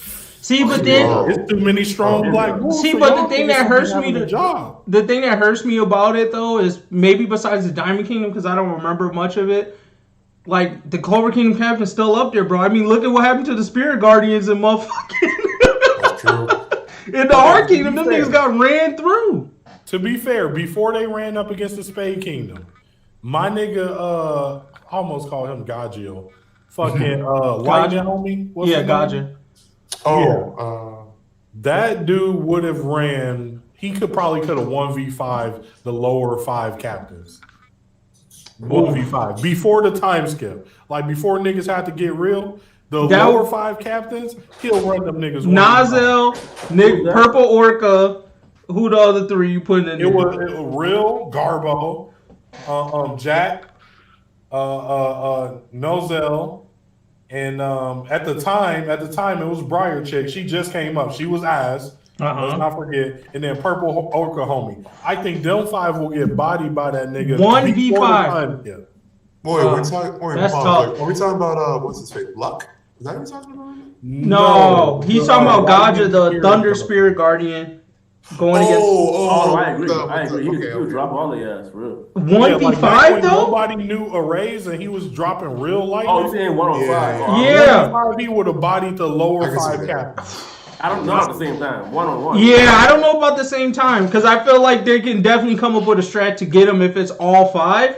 See, but then it's too many strong black wolves. See, but the thing that hurts me, the thing that hurts me about it though is maybe besides the Diamond Kingdom, because I don't remember much of it. Like the Clover Kingdom captain's still up there, bro. I mean, look at what happened to the Spirit Guardians and motherfucking. That's true. In the Heart Kingdom, them niggas got ran through. To be fair, before they ran up against the Spade Kingdom, my nigga, I almost called him Gagio. Fucking Lightning homie. What's Gaja. That dude would have ran. He could have 1v5 the lower 5 captains. 1v5 before the time skip. Like before niggas had to get real. The lower 5 captains, he'll run them niggas. Nozel, Purple Orca. Who the other 3 you putting in? It was Real, Garbo, Jack, Nozel. And at the time, it was Briar Chick. She just came up. She was ass. Let's not forget. And then Purple Orca homie. I think them 5 will get bodied by that nigga. 1v5. Yeah. Boy, we're talking. That's tough. Are we talking about what's his face? Luck? Is that what we're talking about? No, he's talking about Gaja, the Thunder Spirit Guardian. Going against. I agree. He would drop all the ass, real. 1v5 though. Nobody knew arrays, and he was dropping real light. Oh, he's saying 1-on-5. Yeah. 1v5, he would have bodied the lower 5 captains. I don't know at the same time. 1-on-1. Yeah, I don't know about the same time because I feel like they can definitely come up with a strat to get him if it's all 5.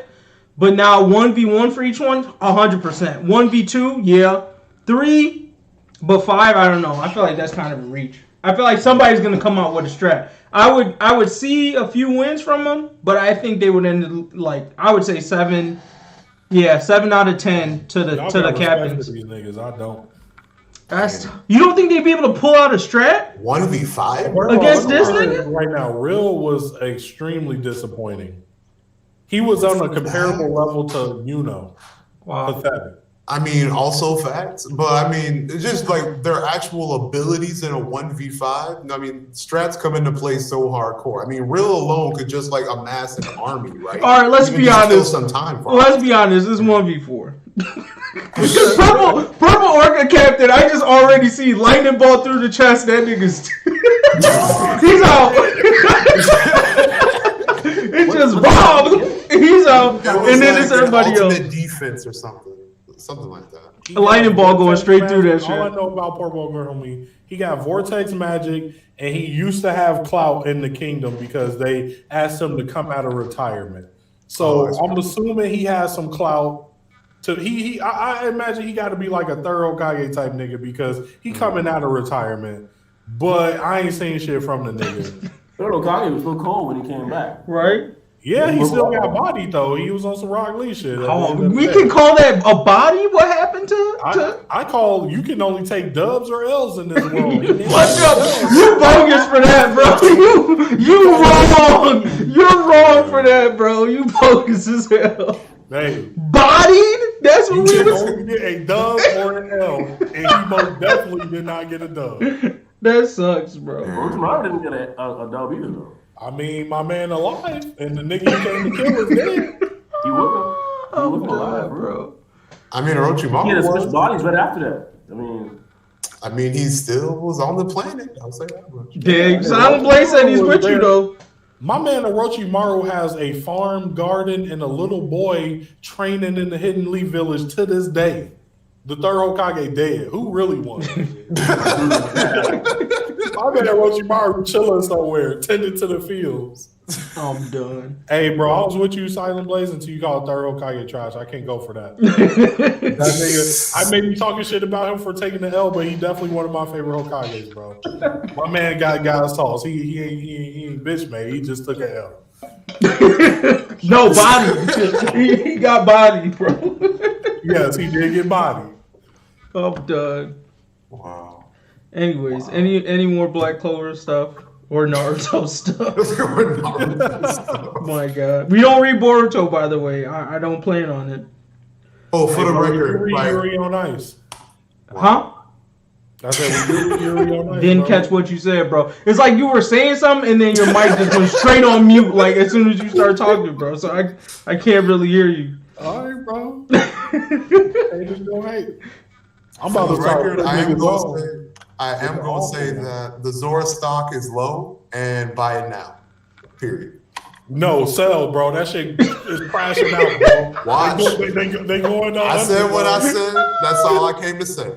But now 1v1 for each one, 100%. 1v2, yeah. 3, but 5, I don't know. I feel like that's kind of a reach. I feel like somebody's gonna come out with a strat. I would see a few wins from them, but I think they would end like I would say 7. Yeah, 7 out of 10 to the captains. These niggas, I don't. You don't think they'd be able to pull out a strat 1v5 against this nigga? Right now, Real was extremely disappointing. He was on a comparable level to Wow. Pathetic. I mean, also facts, but I mean, it's just like their actual abilities in a 1v5. I mean, strats come into play so hardcore. I mean, Real alone could just like amass an army, right? All right, let's be honest. Some time for let's be honest. It's 1v4. Because purple Orca captain, I just already see lightning ball through the chest. That nigga's he's out. It's just bomb. He's out, and then it's everybody else. Defense or something like that. A lightning ball going straight through that shit. All I know about Purple homie, he got Vortex Magic, and he used to have clout in the kingdom because they asked him to come out of retirement. So I'm assuming he has some clout. I imagine he got to be like a thorough Kage type nigga because he coming out of retirement. But I ain't seen shit from the nigga. Thorough Kage was so cold when he came back. Right? Yeah, he still got body though. He was on some Rock Lee shit. We can call that a body? What happened to? I call you can only take dubs or L's in this world. Fuck up. You bogus for that, bro. You wrong. You're wrong for that, bro. You bogus as hell. Hey, bodied? That's what you we can only get a dub or an L, and he most definitely did not get a dub. That sucks, bro. Orochimaru didn't get a dub either, though. I mean, my man alive, and the nigga you came to kill was dead. He wasn't alive, bro. I mean, Orochimaru he had to switch bodies right after that. I mean, he still was on the planet. I'll say that much. Yeah, Silent Blade said he's with you though. My man Orochimaru has a farm, garden, and a little boy training in the Hidden Leaf Village to this day. The third Hokage dead. Who really won? My man Orochimaru chilling somewhere, tending to the fields. I'm done. Hey, bro, I was with you, Silent Blaze, until you called third Hokage trash. I can't go for that. That nigga, I may be talking shit about him for taking the L, but he definitely one of my favorite Hokages, bro. My man got his sauce. He ain't bitch made. He just took an L. No body. He got body, bro. Yes, he did get body. I'm done. Wow. Anyways, any more Black Clover stuff or Naruto stuff? My God, we don't read Boruto, by the way. I don't plan on it. Oh, for the record, Yuri on Ice. Huh? I said we did Yuri on Ice. Didn't catch what you said, bro. It's like you were saying something and then your mic just went straight on mute, like as soon as you start talking, bro. So I can't really hear you. All right, bro. Hey, just go hate. I'm about to record. I am going to say that the Zora stock is low and buy it now. Period. No, sell, bro. That shit is crashing out, bro. Watch. They going on. I said what I said. That's all I came to say.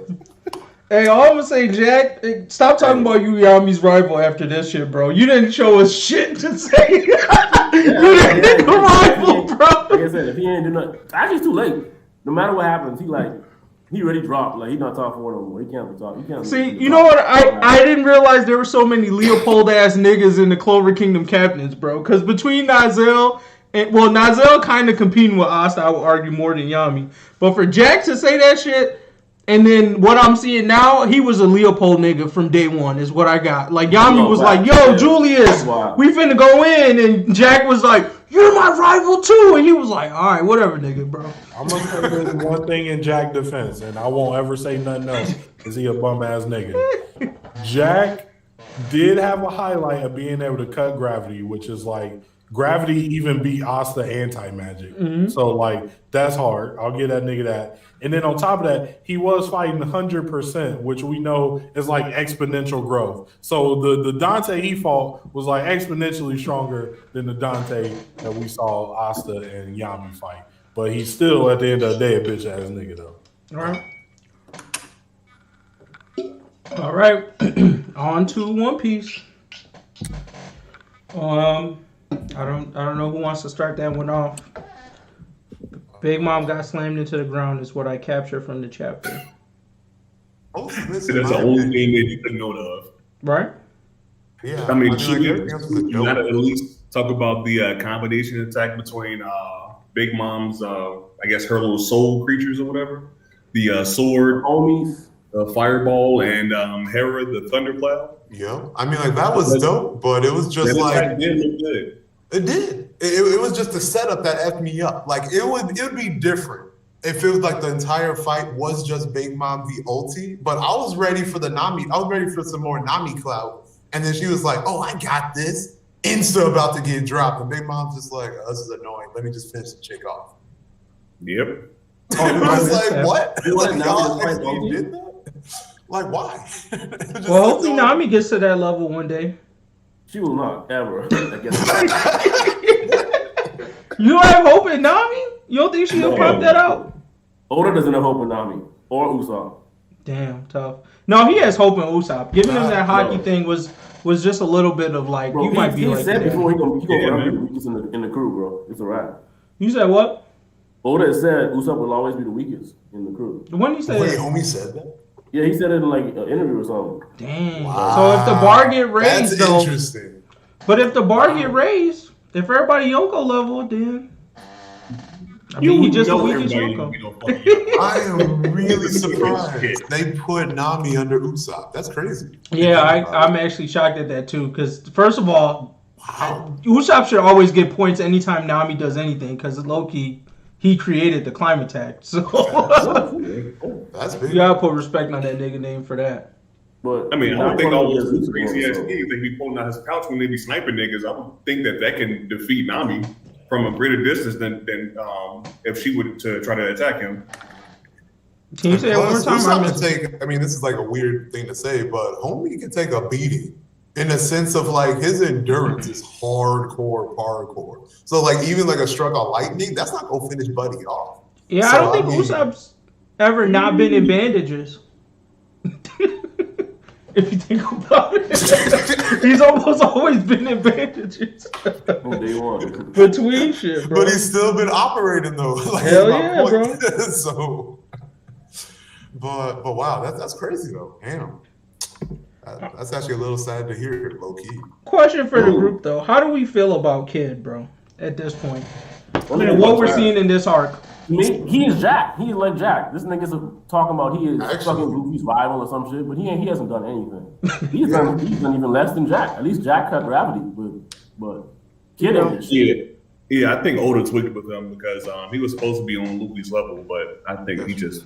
Hey, all I'm gonna say, Jack, stop talking about Yami's rival after this shit, bro. You didn't show us shit to say. You didn't rival, bro. Like I said, if he ain't do nothing, actually it's too late. No matter what happens, he already dropped. Like, he's not top 4 no more. He can't be top. He can't. See, you know what? I didn't realize there were so many Leopold ass niggas in the Clover Kingdom cabinets, bro. Because between Nazel and Nazel kind of competing with Asta, I would argue more than Yami. But for Jack to say that shit, and then what I'm seeing now, he was a Leopold nigga from day one, is what I got. Like Yami was like, "Yo, Julius, we finna go in," and Jack was like, "You're my rival too," and he was like, "All right, whatever, nigga, bro." I'm gonna say there's one thing in Jack's defense, and I won't ever say nothing else. Is he a bum ass nigga? Jack did have a highlight of being able to cut gravity, which is like gravity even beat Asta anti-magic. Mm-hmm. So like that's hard. I'll give that nigga that. And then on top of that, he was fighting 100%, which we know is like exponential growth. So the Dante he fought was like exponentially stronger than the Dante that we saw Asta and Yami fight. But he's still, at the end of the day, a bitch ass nigga though. All right. On to One Piece. I don't know who wants to start that one off. Big Mom got slammed into the ground is what I captured from the chapter. So that's the only thing that you could note of. Right? Yeah. I mean, should you not at least talk about the combination attack between Big Mom's, I guess, her little soul creatures or whatever? The sword, homies, fireball, and Hera, the thundercloud? Yeah. I mean, like, that was dope, but it was just like... It did look good. It did. It was just a setup that effed me up. Like, it would be different if it was like the entire fight was just Big Mom v ulti. But I was ready for the Nami. I was ready for some more Nami clout. And then she was like, "Oh, I got this." Insta about to get dropped. And Big Mom's just like, "Oh, this is annoying. Let me just finish the chick off." Yep. I was like, what? Like, y'all actually did that? Like, why? Well, hopefully Nami gets to that level one day. She will not ever. You don't have hope in Nami? You don't think she'll pop that out? Oda doesn't have hope in Nami or Usopp. Damn, tough. No, he has hope in Usopp. Giving him that hockey thing was just a little bit of like, bro, you might be like. He said before he gonna be the weakest in the crew, bro. It's a wrap. You said what? Oda said Usopp will always be the weakest in the crew. When he said that? Wait, homie said that? Yeah, he said it in like an interview or something. Damn. Wow. So if the bar get raised, that's interesting. But if the bar get raised, If everybody Yonko level, then he just a weakest Yonko. I am really surprised they put Nami under Usopp. That's crazy. Yeah, I'm actually shocked at that too. Because first of all, Usopp should always get points anytime Nami does anything. Because Loki, he created the climate tag, so that's big. You gotta put respect on that nigga name for that. But I mean, I would think all those crazy ass niggas they be pulling out his pouch when they be sniping niggas. I would think that can defeat Nami from a greater distance than if she would to try to attack him. Can you say it one more time? I mean, this is like a weird thing to say, but homie can take a beating in the sense of like his endurance is hardcore. So like even like a struck of lightning, that's not gonna finish Buddy off. Yeah, so, I don't think Usopp's ever not been in bandages. If you think about it, he's almost always been in bandages. Between shit, bro. But he's still been operating though. Like, hell yeah, bro. So, but wow, that's crazy though. Damn, that's actually a little sad to hear, low key. Question for the group though: how do we feel about Kid, bro? At this point, what we're seeing in this arc. He is Jack. He is like Jack. This nigga's talking about he is fucking Luffy's rival or some shit, but he hasn't done anything. He's done even less than Jack. At least Jack cut gravity, but Kid ain't shit. Yeah, I think Oda tweaked with him because he was supposed to be on Luffy's level, but I think he just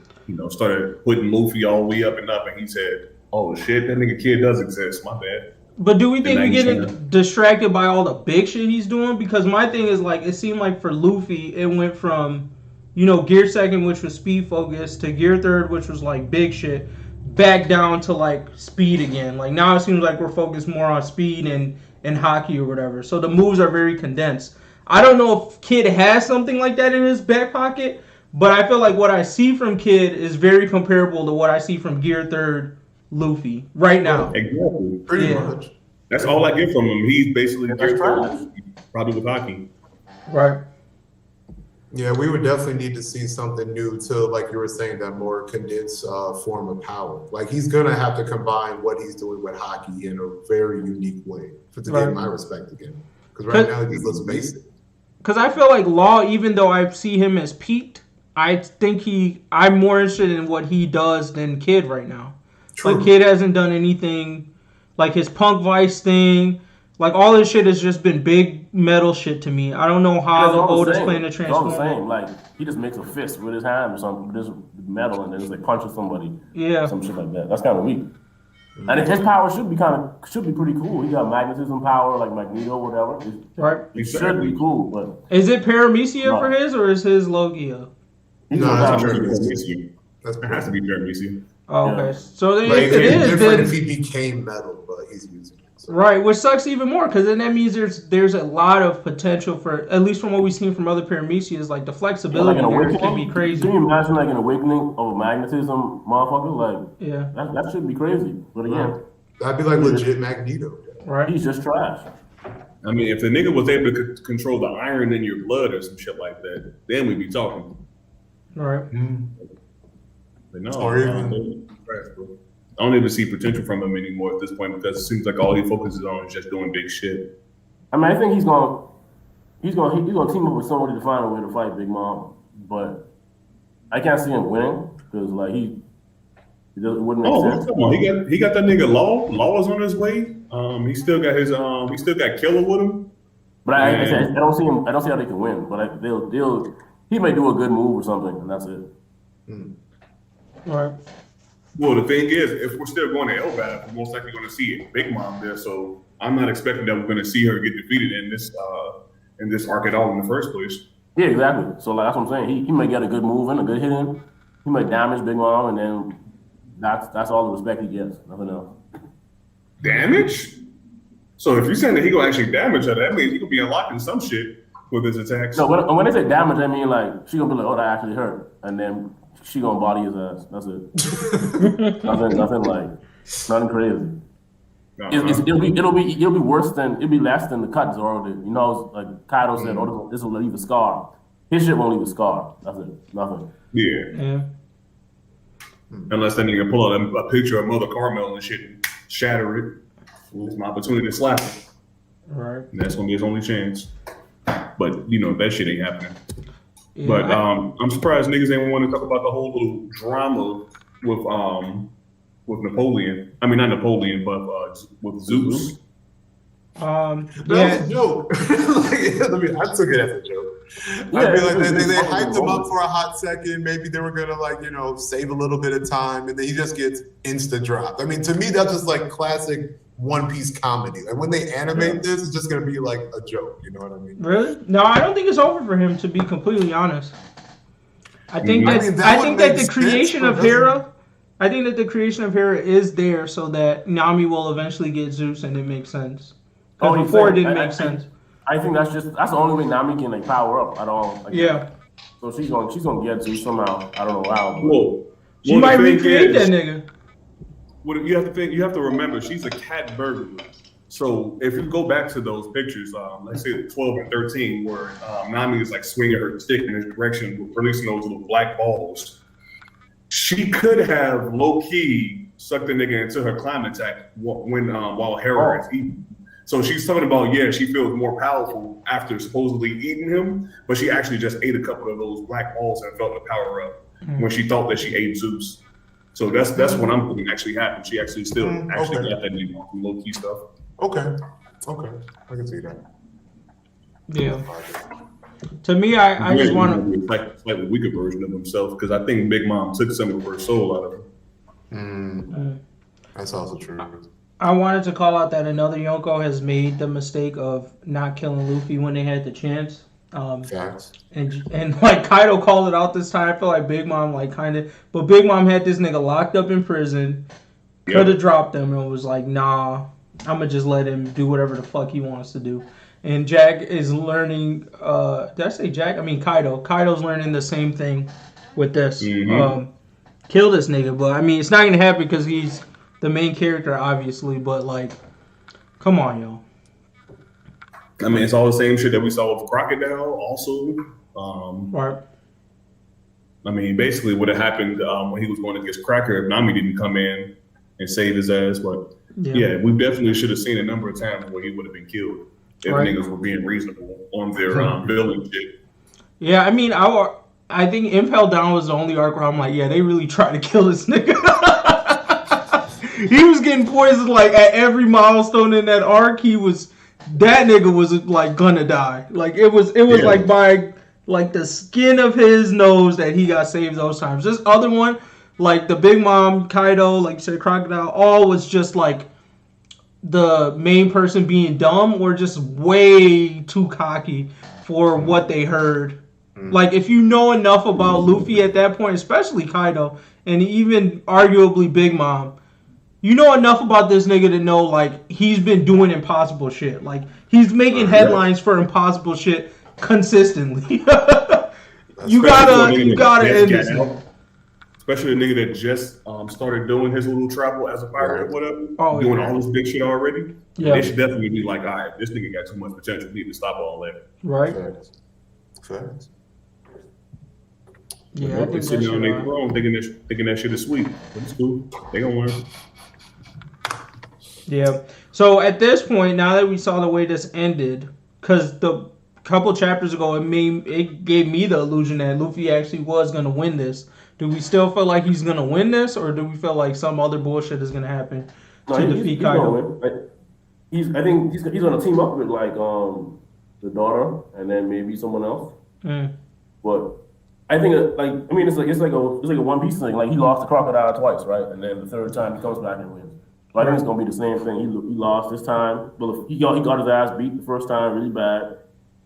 started putting Luffy all the way up, and he said, "Oh shit, that nigga Kid does exist. My bad." But do we think we're getting distracted by all the big shit he's doing? Because my thing is like, it seemed like for Luffy, it went from Gear Second, which was speed focused, to Gear Third, which was like big shit, back down to like speed again. Like now it seems like we're focused more on speed and hockey or whatever. So the moves are very condensed. I don't know if Kid has something like that in his back pocket, but I feel like what I see from Kid is very comparable to what I see from Gear Third Luffy right now. Exactly. Pretty much. That's all I get from him. He's basically Gear Third, probably with hockey. Right. Yeah, we would definitely need to see something new to, like you were saying, that more condensed form of power. Like he's gonna have to combine what he's doing with hockey in a very unique way to get my respect again. Because right now he just looks basic. Because I feel like Law, even though I see him as peaked, I think I'm more interested in what he does than Kid right now. True. Like Kid hasn't done anything, like his Punk Vice thing. Like all this shit has just been big metal shit to me. I don't know how Oda's playing to transform. It's all the same. Like he just makes a fist with his hand or something, with this metal, and then just like punches somebody. Yeah, some shit like that. That's kind of weak. And his power should be pretty cool. He got magnetism power, like Magneto, whatever. Right. It should be cool, but is it Paramecia for his, or is his Logia? No, that's Paramecia. It has to be Paramecia. Oh, okay. Yeah. So then if it is different if he became metal, but he's using it. So. Right, which sucks even more because then that means there's a lot of potential for, at least from what we've seen from other Paramecias, like the flexibility there can be crazy. Can you imagine like an awakening of magnetism, motherfucker? Like, yeah, that should be crazy. But again, that'd be like legit Magneto. Right, he's just trash. I mean, if the nigga was able to control the iron in your blood or some shit like that, then we'd be talking. All right. But no, I don't even see potential from him anymore at this point because it seems like all he focuses on is just doing big shit. I mean, I think he's gonna team up with somebody to find a way to fight Big Mom, but I can't see him winning because like it wouldn't make sense. Come on, he got that nigga Law. Law is on his way. He still got his he still got Killer with him. But I don't see him. I don't see how they can win. But he may do a good move or something, and that's it. All right. Well, the thing is, if we're still going to Elbaf, we're most likely going to see Big Mom there. So I'm not expecting that we're going to see her get defeated in this arc at all in the first place. Yeah, exactly. So like that's what I'm saying. He may get a good move in, a good hit in. He may damage Big Mom, and then that's all the respect he gets. Nothing else. Damage? So if you're saying that he gonna actually damage her, that means he could be unlocking some shit with his attacks. No, when they say damage, I mean like she gonna be like, oh, that actually hurt, and then she gonna body his ass. That's it. nothing crazy. It'll be worse than it'll be less than the cut Zoro did. Like Kaido said, oh, this will leave a scar. His shit won't leave a scar. That's it. Nothing. Yeah. Unless that nigga pull out a picture of Mother Carmel and shit and shatter it. It's my opportunity to slap him. Right. And that's gonna be his only chance. But that shit ain't happening. Yeah, But I'm surprised niggas ain't want to talk about the whole little drama with Napoleon. I mean, not Napoleon, but with Zeus. That was a joke. I took it as a joke. Yeah, I feel like they hyped him up for a hot second. Maybe they were gonna save a little bit of time, and then he just gets insta dropped. I mean, to me, that's just like classic One Piece comedy. Like when they animate this, it's just gonna be like a joke. You know what I mean? Really? No, I don't think it's over for him. To be completely honest, I think that the creation of Hera. I think that the creation of Hera is there so that Nami will eventually get Zeus, and it makes sense. Before it didn't make sense. I think that's the only way Nami can power up at all. Yeah. So she's gonna get Zeus somehow. I don't know how. She might recreate that nigga. What you have to think? You have to remember she's a cat burglar. So if you go back to those pictures, let's say 12 and 13, where Nami is like swinging her stick in his direction, releasing those little black balls. She could have low key sucked the nigga into her climate attack while Hera is eating. So she's talking about, she feels more powerful after supposedly eating him, but she actually just ate a couple of those black balls and felt the power up when she thought that she ate Zeus. So that's what I'm thinking actually happened. She actually still got that nigga from low key stuff. Okay, I can see that. Yeah. To me, I just want to be a slightly weaker version of himself because I think Big Mom took some of her soul out of him. That's also true. I wanted to call out that another Yonko has made the mistake of not killing Luffy when they had the chance. Facts. And like Kaido called it out this time. I feel like Big Mom but Big Mom had this nigga locked up in prison. Could have dropped him and was like, nah, I'm gonna just let him do whatever the fuck he wants to do. And Jack is learning. Did I say Jack? I mean Kaido. Kaido's learning the same thing with this. Kill this nigga, but I mean it's not gonna happen because he's the main character, obviously, but like, come on, yo. I mean, it's all the same shit that we saw with Crocodile, also. Right. I mean, basically, what had happened when he was going against Cracker, if Nami didn't come in and save his ass, but we definitely should have seen a number of times where he would have been killed if niggas were being reasonable on their billing shit. Yeah, I mean, I think Impel Down was the only arc where I'm like, they really tried to kill this nigga. He was getting poisoned like at every milestone in that arc. That nigga was like gonna die. Like it was like by like the skin of his nose that he got saved those times. This other one, like the Big Mom, Kaido, like you said, Crocodile, all was just like the main person being dumb or just way too cocky for what they heard. Like if you know enough about Luffy at that point, especially Kaido, and even arguably Big Mom, you know enough about this nigga to know, like, he's been doing impossible shit. Like, he's making headlines for impossible shit consistently. you gotta end this nigga. Especially a nigga that just started doing his little travel as a pirate or whatever, doing all this big shit already. Yeah. They should definitely be like, all right, this nigga got too much potential. We need to stop all that. Right. Facts. Yeah, I think sitting on their throne thinking that shit is sweet. But it's cool. They gonna learn. Yeah. So at this point, now that we saw the way this ended, because the couple chapters ago, it gave me the illusion that Luffy actually was gonna win this. Do we still feel like he's gonna win this, or do we feel like some other bullshit is gonna happen to defeat Kaido? I think he's gonna team up with like the daughter and then maybe someone else. But I think it's like a One Piece thing. Like he lost the Crocodile twice, right? And then the third time he comes back and wins. So I think it's gonna be the same thing. He lost this time, but he got his ass beat the first time really bad.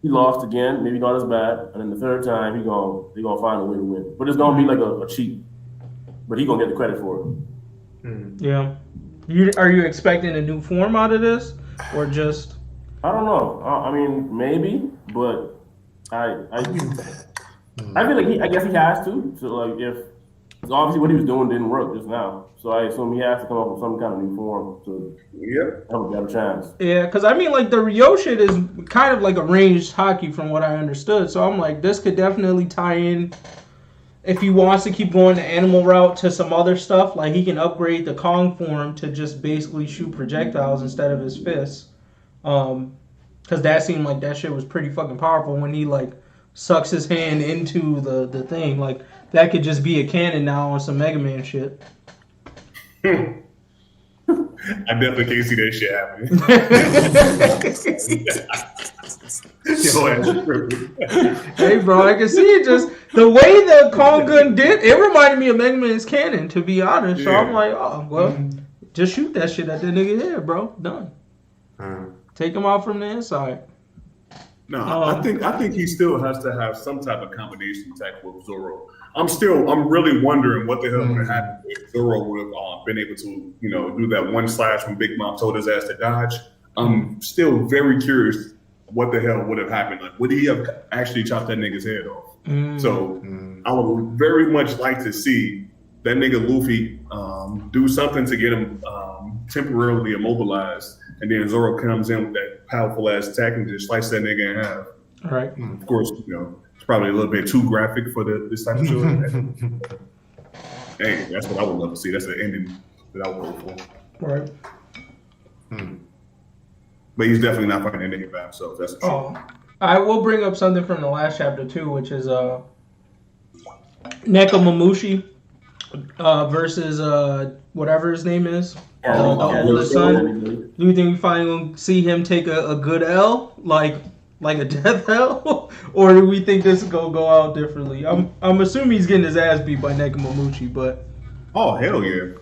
He lost again, maybe not as bad, and then the third time they're gonna find a way to win. But it's gonna be like a cheat. But he gonna get the credit for it. Yeah. Are you expecting a new form out of this, or just? I don't know. I mean, maybe, but I feel like I guess he has to. So like, if obviously what he was doing didn't work just now, so I assume he has to come up with some kind of new form to have a better chance. Yeah, because I mean, like the Ryo shit is kind of like a ranged hockey from what I understood. So I'm like, this could definitely tie in. If he wants to keep going the animal route to some other stuff, like he can upgrade the Kong form to just basically shoot projectiles instead of his fists. Because that seemed like that shit was pretty fucking powerful when he like sucks his hand into the thing. Like that could just be a cannon now on some Mega Man shit. I definitely can't see that shit happening. Hey, bro, I can see it. Just the way the Kong gun did, it reminded me of Mega Man's cannon, to be honest. So I'm like, oh, well, just shoot that shit at the nigga head, bro. Done. Take him out from the inside. No, I think he still has to have some type of combination attack with Zoro. I'm really wondering what the hell would have happened if Zoro would have been able to, do that one slash when Big Mom told his ass to dodge. I'm still very curious what the hell would have happened. Like, would he have actually chopped that nigga's head off? So I would very much like to see that nigga Luffy do something to get him temporarily immobilized, and then Zoro comes in with that powerful ass attack and just slice that nigga in half. All right. Of course, it's probably a little bit too graphic for this type of show. Hey, that's what I would love to see. That's the ending that I would go for. Right. But he's definitely not fighting that nigga by himself. That's for sure. I will bring up something from the last chapter too, which is Nekomamushi versus whatever his name is, the oldest son. Do you think we finally gonna see him take a good L, like a death L, or do we think this is gonna go out differently? I'm assuming he's getting his ass beat by Nekomamushi, but oh hell yeah,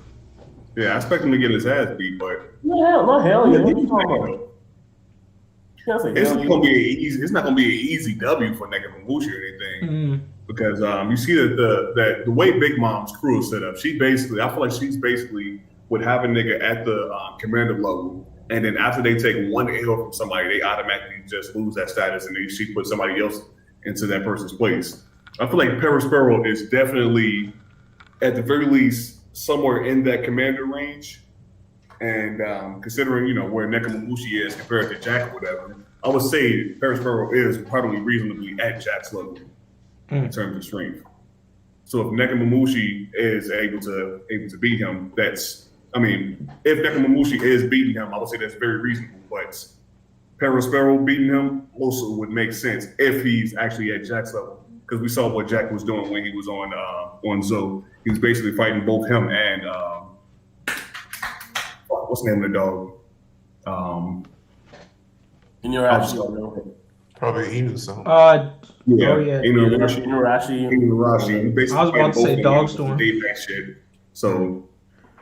yeah, I expect him to get his ass beat, but not hell yeah. What are you talking about? It's not gonna be an easy W for Nekomamushi or anything. Because you see that the way Big Mom's crew is set up, I feel like she's basically would have a nigga at the commander level, and then after they take one L from somebody, they automatically just lose that status, and then she puts somebody else into that person's place. I feel like Perospero is definitely, at the very least, somewhere in that commander range. And considering where Nekomamushi is compared to Jack or whatever, I would say Perospero is probably reasonably at Jack's level in terms of strength. So if Nekomamushi is able to beat him, if Nekomamushi is beating him, I would say that's very reasonable. But Perospero beating him also would make sense if he's actually at Jack's level, because we saw what Jack was doing when he was on Zo. He was basically fighting both him and what's the name of the dog? Probably Inu something. Inurashi. I was about to say Dogstorm. So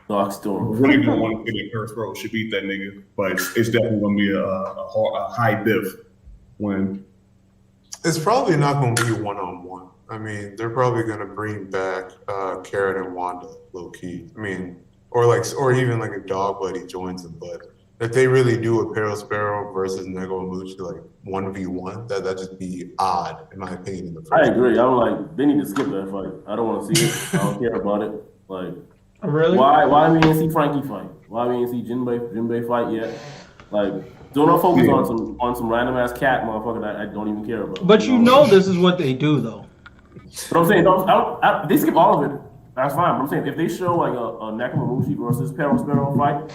Dogstorm. Really don't want to think that Perospero should beat that nigga, but it's definitely going to be a high diff win. It's probably not going to be one-on-one. I mean, they're probably going to bring back Carrot and Wanda, low key. I mean, or even like a dog buddy joins them. But if they really do a Perospero versus Nekomamushi like 1v1, that'd just be odd in my opinion. I agree. I'm like, they need to skip that fight. I don't want to see it. I don't care about it. Like, really? Why we didn't see Frankie fight? Why we didn't see Jinbei fight yet? Like, don't focus on some random ass cat motherfucker that I don't even care about. But this is what they do though. But I'm saying they skip all of it. That's fine. But I'm saying if they show like a Nekomamushi versus Perospero fight,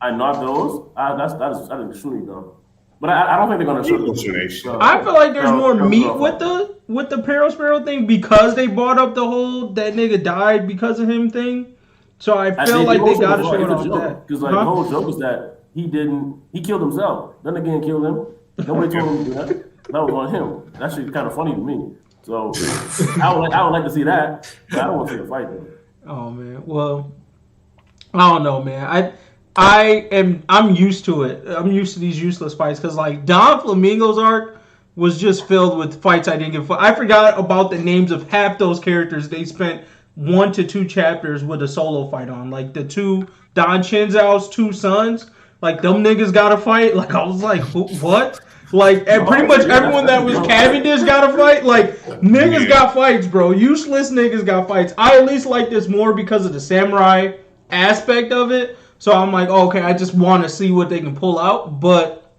and not those, that is extremely dumb. But I don't think they're gonna show it. I feel like there's more meat with the Perospero thing because they brought up the whole that nigga died because of him thing. So I feel like they gotta show it on that. Because the whole joke is that he killed himself. Then again killed him. Nobody told him to do that. That was on him. That shit kind of funny to me. So I would like to see that, but I don't want to see a fight though. Oh man, well, I don't know, man. I'm used to it. I'm used to these useless fights because like Don Flamingo's arc was just filled with fights I didn't give. I forgot about the names of half those characters. They spent 1 to 2 chapters with a solo fight on, like the two Don Chinzao's 2 sons. Like them niggas got to fight. Like I was like, what? Like pretty much everyone that was Cavendish got a fight. Like niggas got fights, bro. Useless niggas got fights. I at least like this more because of the samurai aspect of it. So I'm like, okay, I just want to see what they can pull out. But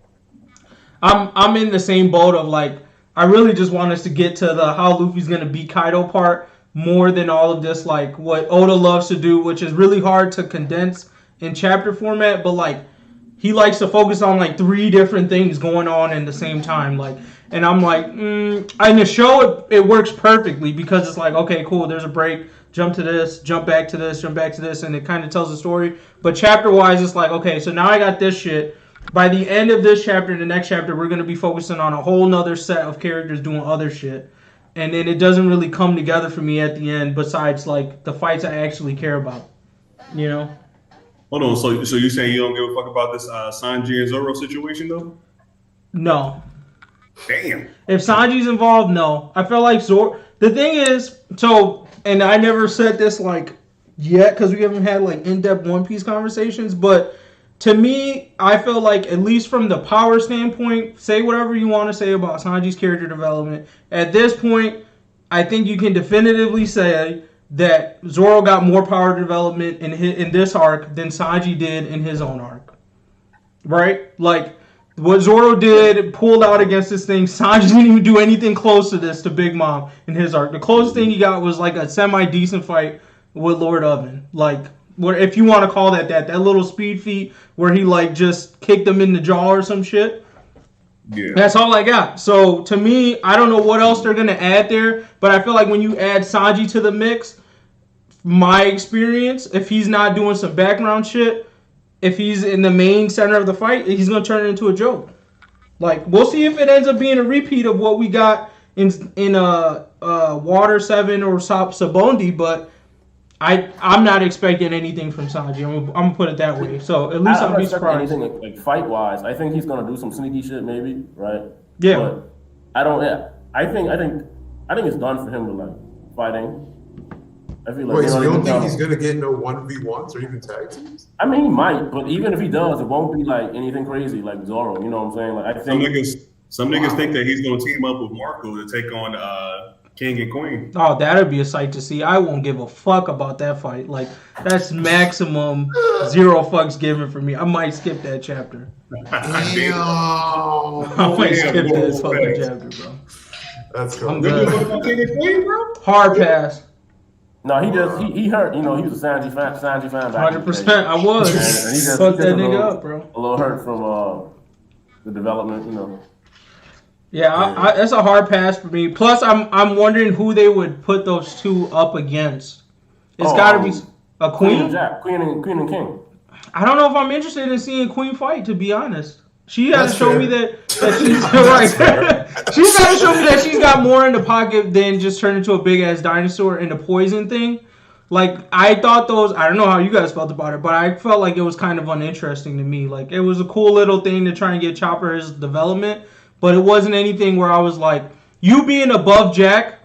I'm in the same boat of like, I really just want us to get to the how Luffy's gonna beat Kaido part more than all of this like what Oda loves to do, which is really hard to condense in chapter format. But like, he likes to focus on like 3 different things going on in the same time. Like, and I'm like, in the show it works perfectly because it's like, okay, cool, there's a break, jump to this, jump back to this, jump back to this, and it kind of tells the story. But chapter wise, it's like, okay, so now I got this shit. By the end of this chapter and the next chapter, we're going to be focusing on a whole nother set of characters doing other shit. And then it doesn't really come together for me at the end besides like the fights I actually care about. You know? Hold on, so you saying you don't give a fuck about this Sanji and Zoro situation though? No. Damn. If Sanji's involved, no. I feel like Zoro. The thing is, so, and I never said this like yet because we haven't had like in-depth One Piece conversations, but to me, I feel like at least from the power standpoint, say whatever you want to say about Sanji's character development. At this point, I think you can definitively say that Zoro got more power development in this arc than Sanji did in his own arc. Right? Like, what Zoro did, pulled out against this thing, Sanji didn't even do anything close to this to Big Mom in his arc. The closest thing he got was like a semi-decent fight with Lord Oven. Like, if you want to call that little speed feat where he like just kicked him in the jaw or some shit. Yeah. That's all I got. So to me, I don't know what else they're gonna add there, but I feel like when you add Sanji to the mix, my experience, if he's not doing some background shit, if he's in the main center of the fight, he's gonna turn it into a joke. Like, we'll see if it ends up being a repeat of what we got in Water 7 or Sabondi, but I'm not expecting anything from Sanji. I'm gonna put it that way. So at least I'll be surprised. Anything like fight wise, I think he's gonna do some sneaky shit, maybe, right? Yeah. But I don't. Yeah. I think it's done for him to like fighting. I feel like. Wait, so you don't think he's gonna get no 1v1s or even tag teams? I mean, he might, but even if he does, it won't be like anything crazy like Zoro. You know what I'm saying? Like, I think some niggas think that he's gonna team up with Marco to take on King and Queen. Oh, that'd be a sight to see. I won't give a fuck about that fight. Like, that's maximum 0 fucks given for me. I might skip that chapter. Damn. I might skip this fucking chapter, bro. That's cool. I'm good. King and Queen, bro? Hard pass. No, he hurt. You know, he was a Sanji fan. 100%. I was. And he just fuck that nigga up, bro. A little hurt from the development. You know. Yeah, that's a hard pass for me. Plus, I'm wondering who they would put those two up against. It's got to be a Queen. Queen and King. I don't know if I'm interested in seeing Queen fight. To be honest, she has to show me that she's right. She's got to show me that she's got more in the pocket than just turn into a big ass dinosaur and the poison thing. Like, I thought those. I don't know how you guys felt about it, but I felt like it was kind of uninteresting to me. Like, it was a cool little thing to try and get Chopper his development. But it wasn't anything where I was like, you being above Jack,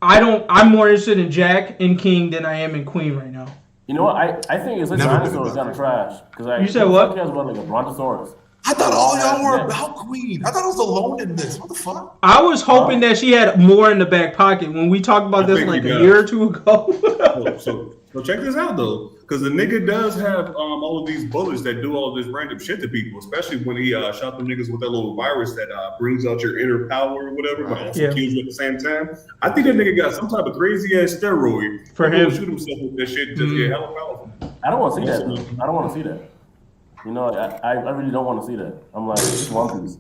I'm more interested in Jack and King than I am in Queen right now. You know what? I think it's like dinosaur is kind of trash. You said what? Cares about like a brontosaurus. I thought all y'all were about Queen. I thought I was alone in this. What the fuck? I was hoping that she had more in the back pocket. When we talked about this like a year or two ago. So check this out though, because the nigga does have all of these bullets that do all of this random shit to people, especially when he shot them niggas with that little virus that brings out your inner power or whatever, but also kills you at the same time. I think that nigga got some type of crazy ass steroid for him. Shoot himself with that shit and just get hella powerful. I don't want to see that. I don't want to see that. You know, I really don't want to see that. I'm like, just One Piece.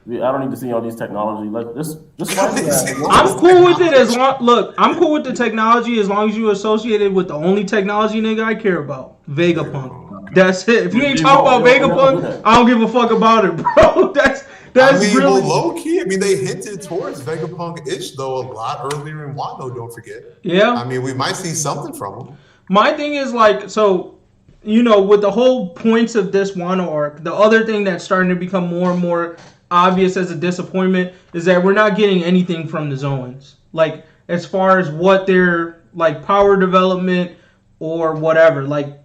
I don't need to see all these technology. Like, just I'm cool with it as long. Look, I'm cool with the technology as long as you associate it with the only technology nigga I care about, Vegapunk. That's it. If you ain't talking about Vegapunk, I don't give a fuck about it, bro. That's really low key. I mean, they hinted towards Vegapunk-ish though a lot earlier in Wano. Don't forget. Yeah. I mean, we might see something from him. My thing is like so. You know, with the whole points of this Wano arc, the other thing that's starting to become more and more obvious as a disappointment is that we're not getting anything from the Zoans. Like, as far as what their, like, power development or whatever. Like,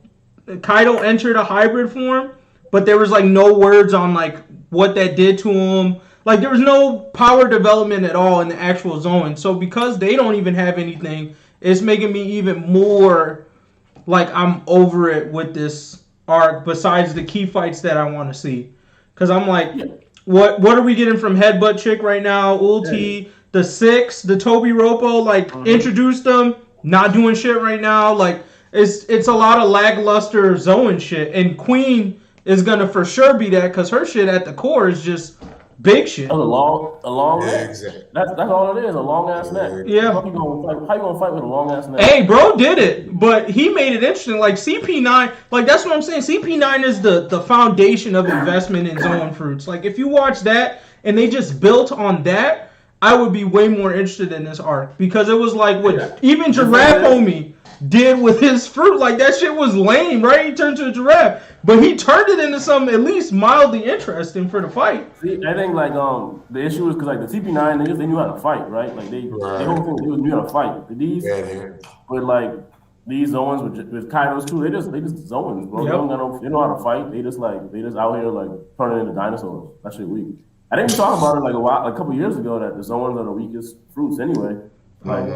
Kaido entered a hybrid form, but there was, like, no words on, like, what that did to him. Like, there was no power development at all in the actual Zoan. So, because they don't even have anything, it's making me even more... like, I'm over it with this arc besides the key fights that I want to see. Because I'm like, what are we getting from Headbutt Chick right now? Ulti, the Six, the Toby Ropo, like, introduced them, not doing shit right now. Like, it's a lot of lackluster Zoan shit. And Queen is gonna for sure be that because her shit at the core is just big shit. That's a long neck. Exactly. That's all it is, a long ass neck. Yeah. How you gonna fight with a long ass neck? Hey, bro did it, but he made it interesting. Like CP9, like that's what I'm saying. CP9 is the foundation of investment in zone fruits. Like if you watch that and they just built on that, I would be way more interested in this arc because it was like what even Giraffe Homie did with his fruit. Like that shit was lame, right? He turned to a giraffe, but he turned it into something at least mildly interesting for the fight. See, I think like the issue is because like the CP9 niggas, they knew how to fight, right? Like they whole thing they knew how to fight. These with like these zones with Kaidos too, they just zones, bro. Yep. They know how to fight. They just out here like turning into dinosaurs. That shit weak. I didn't talk about it like a couple years ago that the zones are the weakest fruits anyway. Like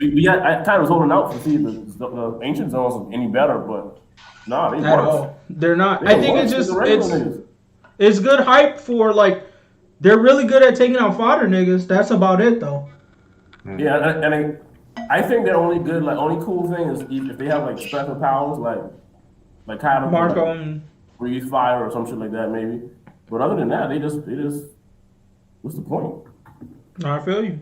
I kind of was holding out to see if the ancient zones was any better, but nah, they weren't. They're not. I think it's just it's good hype for like they're really good at taking out fodder niggas. That's about it though. Yeah, and I think they're only good. Like only cool thing is if they have like special powers, like kind of Marco like, and breathe fire or some shit like that maybe. But other than that, they just what's the point? No, I feel you.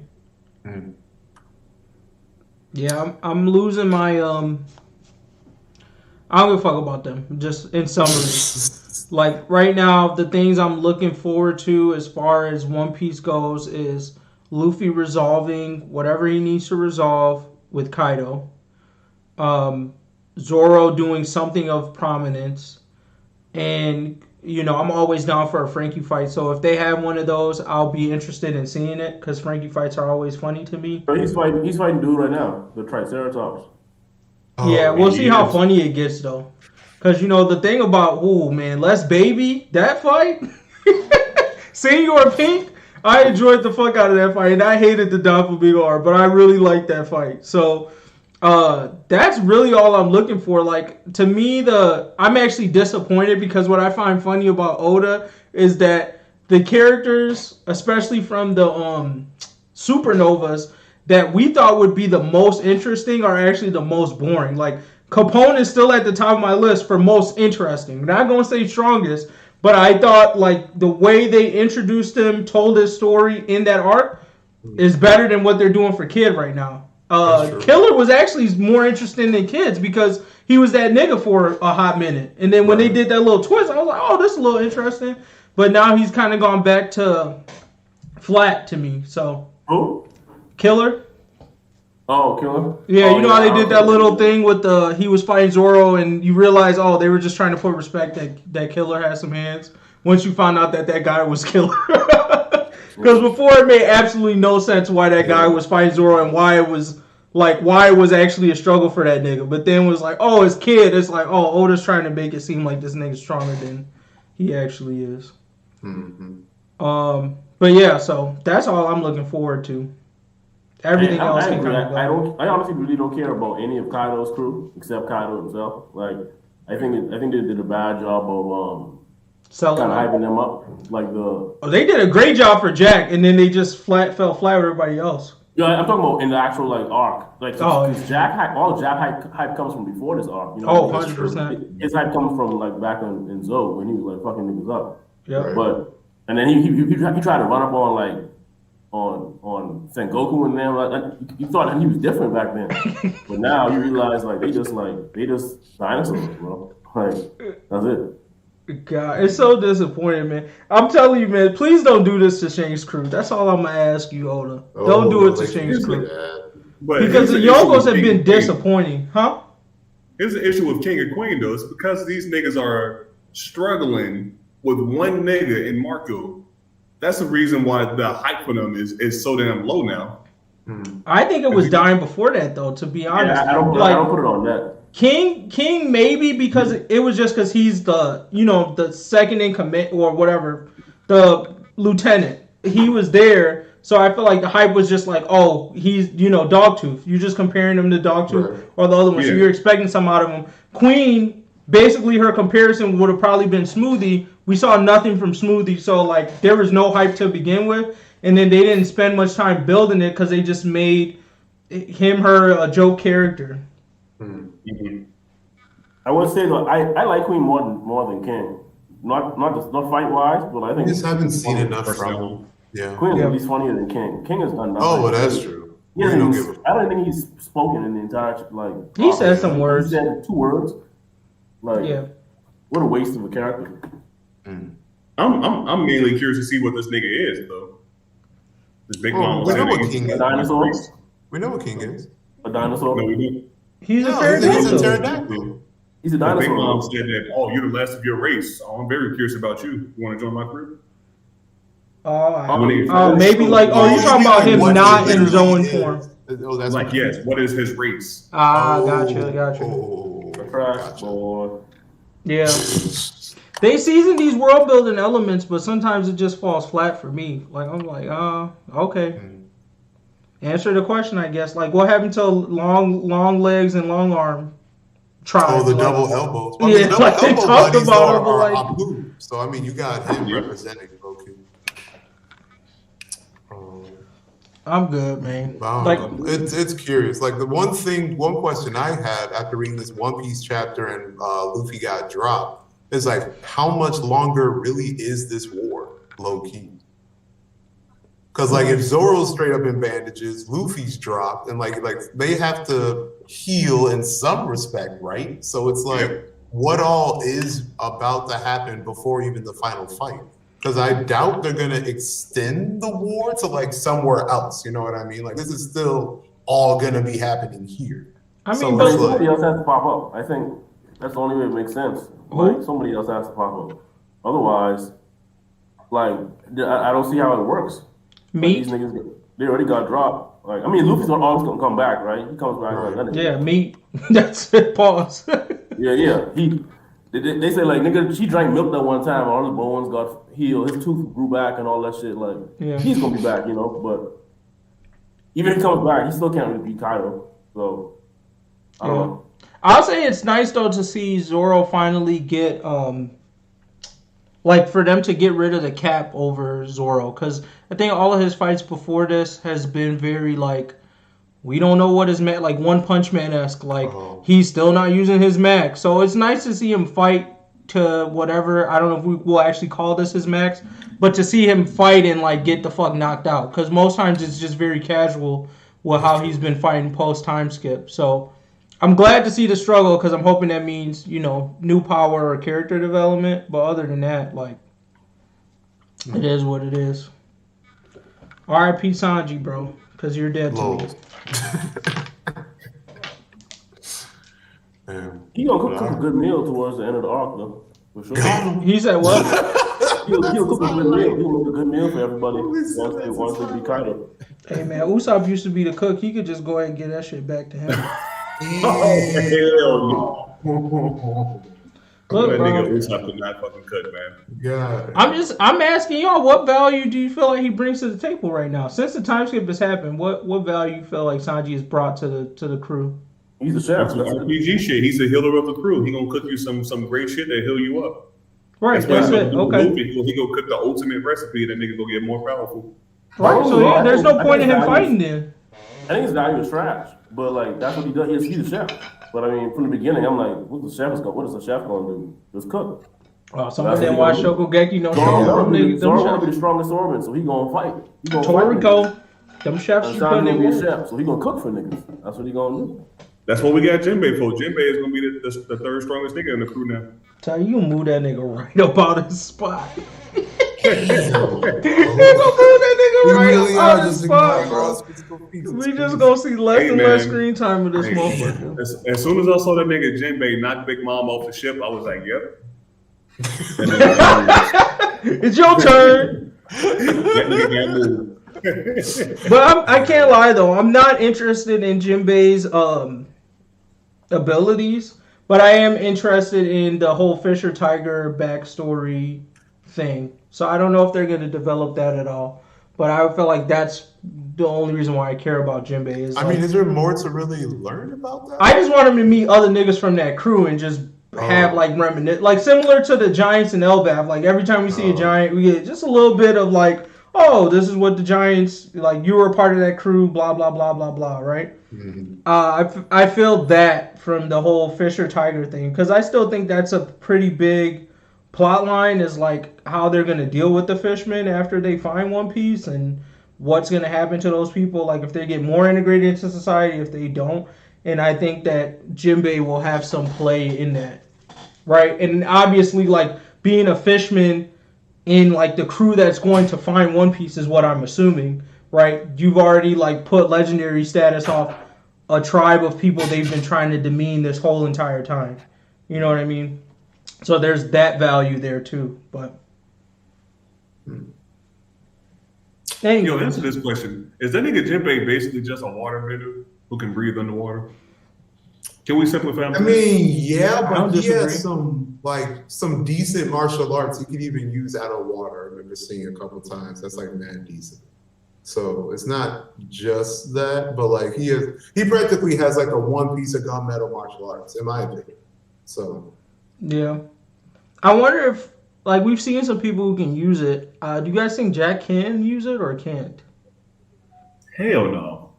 Yeah, I'm losing my I don't give a fuck about them. Just in summary, like right now, the things I'm looking forward to as far as One Piece goes is Luffy resolving whatever he needs to resolve with Kaido, Zoro doing something of prominence, and I'm always down for a Frankie fight. So if they have one of those, I'll be interested in seeing it because Frankie fights are always funny to me. But he's fighting dude right now, the Triceratops. Yeah, we'll see how funny it gets though. Because the thing about Les Baby, that fight, Senor Pink, I enjoyed the fuck out of that fight, and I hated the Don Flamingo art, but I really liked that fight. So that's really all I'm looking for. Like to me, I'm actually disappointed because what I find funny about Oda is that the characters, especially from the supernovas, that we thought would be the most interesting are actually the most boring. Like Capone is still at the top of my list for most interesting. Not gonna say strongest, but I thought like the way they introduced him, told his story in that arc is better than what they're doing for Kid right now. Killer was actually more interesting than Kids because he was that nigga for a hot minute. And then when they did that little twist, I was like, oh, this is a little interesting. But now he's kind of gone back to flat to me. So Who? Killer. Oh, Killer? Yeah, you know how they did that little thing with he was fighting Zoro and you realize, they were just trying to put respect that Killer has some hands. Once you found out that guy was Killer. Because before it made absolutely no sense why that guy was fighting Zoro and why it was actually a struggle for that nigga. But then it was like, oh, it's Kid. It's like, oh, Oda's trying to make it seem like this nigga's stronger than he actually is. Mm-hmm. But yeah, so that's all I'm looking forward to. Everything else can kind of go. I honestly really don't care about any of Kaido's crew except Kaido himself. Like, I think they did a bad job of kind of hyping them up. Like they did a great job for Jack, and then they just fell flat with everybody else. Yeah, I'm talking about in the actual arc. Like, Jack hype, all Jack hype comes from before this arc. 100%. His hype comes from back in Zou when he was fucking niggas up. Yeah. But and then he tried to run up on Sengoku and them. You thought that he was different back then, but now you realize they just dinosaurs, bro. Like that's it. God, it's so disappointing, man. I'm telling you, man. Please don't do this to Shane's crew. That's all I'm gonna ask you, Oda. Don't do it to Shane's crew. Because the Yogos have been disappointing, huh? Here's the issue with King and Queen, though. It's because these niggas are struggling with one nigga in Marco. That's the reason why the hype for them is so damn low now. I think it was dying before that, though. To be honest, I don't put it on that. King maybe because it was just because he's the second in command or whatever, the lieutenant. He was there, so I feel like the hype was just like, oh, he's Dogtooth. You're just comparing him to Dogtooth or the other one, so you're expecting something out of him. Queen, basically her comparison would have probably been Smoothie. We saw nothing from Smoothie, so there was no hype to begin with, and then they didn't spend much time building it because they just made her a joke character. Mm-hmm. I would say though, I like Queen more than King. not fight wise, but I think I just haven't seen enough from him. Yeah. Quinn is at least funnier than King. King has done nothing. Oh, well, that's true. I don't think he's spoken in the entire He said some words. He said 2 words. What a waste of a character. I'm mainly curious to see what this nigga is though. This big mom. We know what King is. A dinosaur. We know what King is. A dinosaur. No, we don't. He's a pterodactyl. He's a dinosaur. Big mom said that. Oh, you're the last of your race. Oh, I'm very curious about you. You want to join my crew? Maybe like you're talking about him not in zone form. Oh, that's like yes. What is his race? Gotcha. Gotcha. Yeah. They season these world building elements, but sometimes it just falls flat for me. Like I'm like, okay. Answer the question, I guess. Like, what happened to long legs and long arm tribes? Oh, the double elbows. Well, yeah, double like they talked about it, but are blue. So I mean, you got him representing Goku. I'm good, man. Like it's curious. Like the one question I had after reading this One Piece chapter and Luffy got dropped is like, how much longer really is this war, low key? Because like if Zoro's straight up in bandages, Luffy's dropped, and like they have to heal in some respect, right? So it's like, what all is about to happen before even the final fight? Because I doubt they're gonna extend the war to like somewhere else. You know what I mean? Like this is still all gonna be happening here. I mean, but somebody else has to pop up. I think that's the only way it makes sense. Like somebody else has to pop up. Otherwise, like I don't see how it works. Meat. Like, these niggas, they already got dropped. Like I mean, Luffy's always gonna come back, right? He comes back. Right. Like, yeah, meat. That's it. Pause. yeah. They say like nigga, she drank milk that one time. All his bones got healed. His tooth grew back and all that shit. Like he's gonna be back, you know. But even if he comes back, he still can't really beat Kaido. So I don't know. I'll say it's nice though to see Zoro finally get like for them to get rid of the cap over Zoro, because I think all of his fights before this has been very like, we don't know what his like One Punch Man-esque, like he's still not using his max. So it's nice to see him fight to whatever, I don't know if we will actually call this his max, but to see him fight and like get the fuck knocked out, because most times it's just very casual with how he's been fighting post time skip. So I'm glad to see the struggle, because I'm hoping that means, you know, new power or character development. But other than that, like, it is what it is. R.I.P. Sanji, bro, because you're dead to me. He gonna cook a good meal towards the end of the arc, though. For sure. He said what? He'll cook a good meal. He'll make a good meal for everybody once they be Kaido. Hey man, Usopp used to be the cook. He could just go ahead and get that shit back to him. Hell no. Look, that bro, nigga Usopp did not fucking cook, man. Yeah. I'm asking y'all, what value do you feel like he brings to the table right now? Since the time skip has happened, what value you feel like Sanji has brought to the crew? He's a chef. That's RPG shit. He's the healer of the crew. He gonna cook you some great shit that heal you up. Right, that's it. Okay. He gonna cook the ultimate recipe that nigga gonna get more powerful. Right, so yeah, there's no point in him fighting then. I think his value is trash, but like that's what he does. He's a chef. But I mean, from the beginning, I'm like, what is the chef gonna do? Just cook. Oh, somebody didn't watch Shokugeki no show. Zoro wanna be the strongest swordman, so he gonna fight. He gonna Toriko, them chefs you put in be a chef, so he gonna cook for niggas. That's what he gonna do. That's what we got Jinbei for. Jinbei is gonna be the third strongest nigga in the crew now. Tell you move that nigga right up out his spot. You gonna move that nigga right up out his spot, bro. We just gonna see less and less screen time of this motherfucker. As soon as I saw that nigga Jinbei knock Big Mom off the ship, I was like, yep. It's your turn. That nigga got moved. But I can't lie though, I'm not interested in Jinbei's abilities, but I am interested in the whole Fisher Tiger backstory thing. So I don't know if they're going to develop that at all, but I feel like that's the only reason why I care about Jinbei. Is is there more to really learn about that? I just want him to meet other niggas from that crew and just have like reminisce, like similar to the Giants in Elbaf. Like every time we see a giant, we get just a little bit of like, oh, this is what the Giants, like you were a part of that crew, blah, blah, blah, blah, blah, right? Mm-hmm. I feel that from the whole Fisher Tiger thing, because I still think that's a pretty big plot line is like how they're gonna deal with the fishmen after they find One Piece and what's gonna happen to those people. Like if they get more integrated into society, if they don't. And I think that Jinbei will have some play in that, right? And obviously, like being a fishman in like the crew that's going to find One Piece is what I'm assuming, right? You've already like put legendary status off a tribe of people they've been trying to demean this whole entire time. You know what I mean? So there's that value there too. But Yo, answer this question: is that nigga Jinbei basically just a waterbender who can breathe underwater? Can we simplify? I mean, yeah, but he has some decent martial arts he could even use out of water. I remember seeing a couple times. That's like mad decent. So it's not just that, but like he practically has like a one piece of gunmetal martial arts, in my opinion. So yeah, I wonder if like we've seen some people who can use it. Do you guys think Jack can use it or can't? Hell no.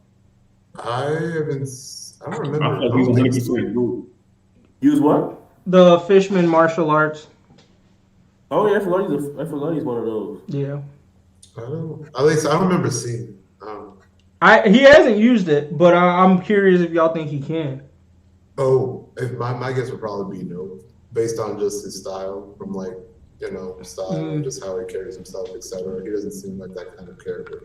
I don't remember. I thought he was 100% good. Use what? The Fishman martial arts. Oh yeah, I forgot he's one of those. Yeah. At least I don't remember seeing it. He hasn't used it, but I'm curious if y'all think he can. Oh, if my guess would probably be no, based on just his style, from like style, just how he carries himself, etc. He doesn't seem like that kind of character.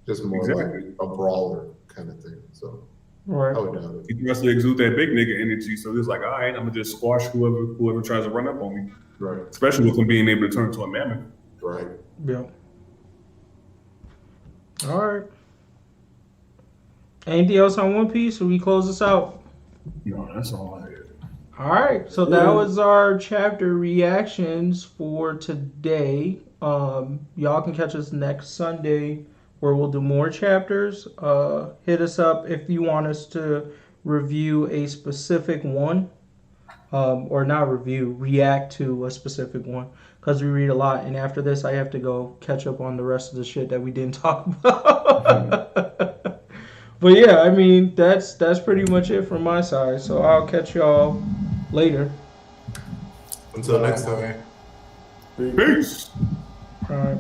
Just more like a brawler kind of thing. So right. I would doubt it. He tries to exude that big nigga energy, so he's like, all right, I'm gonna just squash whoever tries to run up on me. Right. Especially with him being able to turn into a mammoth. Right. Yeah. All right. Anything else on One Piece? Or we close this out? No, that's all I had. All right. So that was our chapter reactions for today. Y'all can catch us next Sunday where we'll do more chapters. Hit us up if you want us to review a specific one. Or not review, react to a specific one. Because we read a lot, and after this, I have to go catch up on the rest of the shit that we didn't talk about. But yeah, I mean, that's pretty much it from my side. So I'll catch y'all later. Until next time. Peace. All right.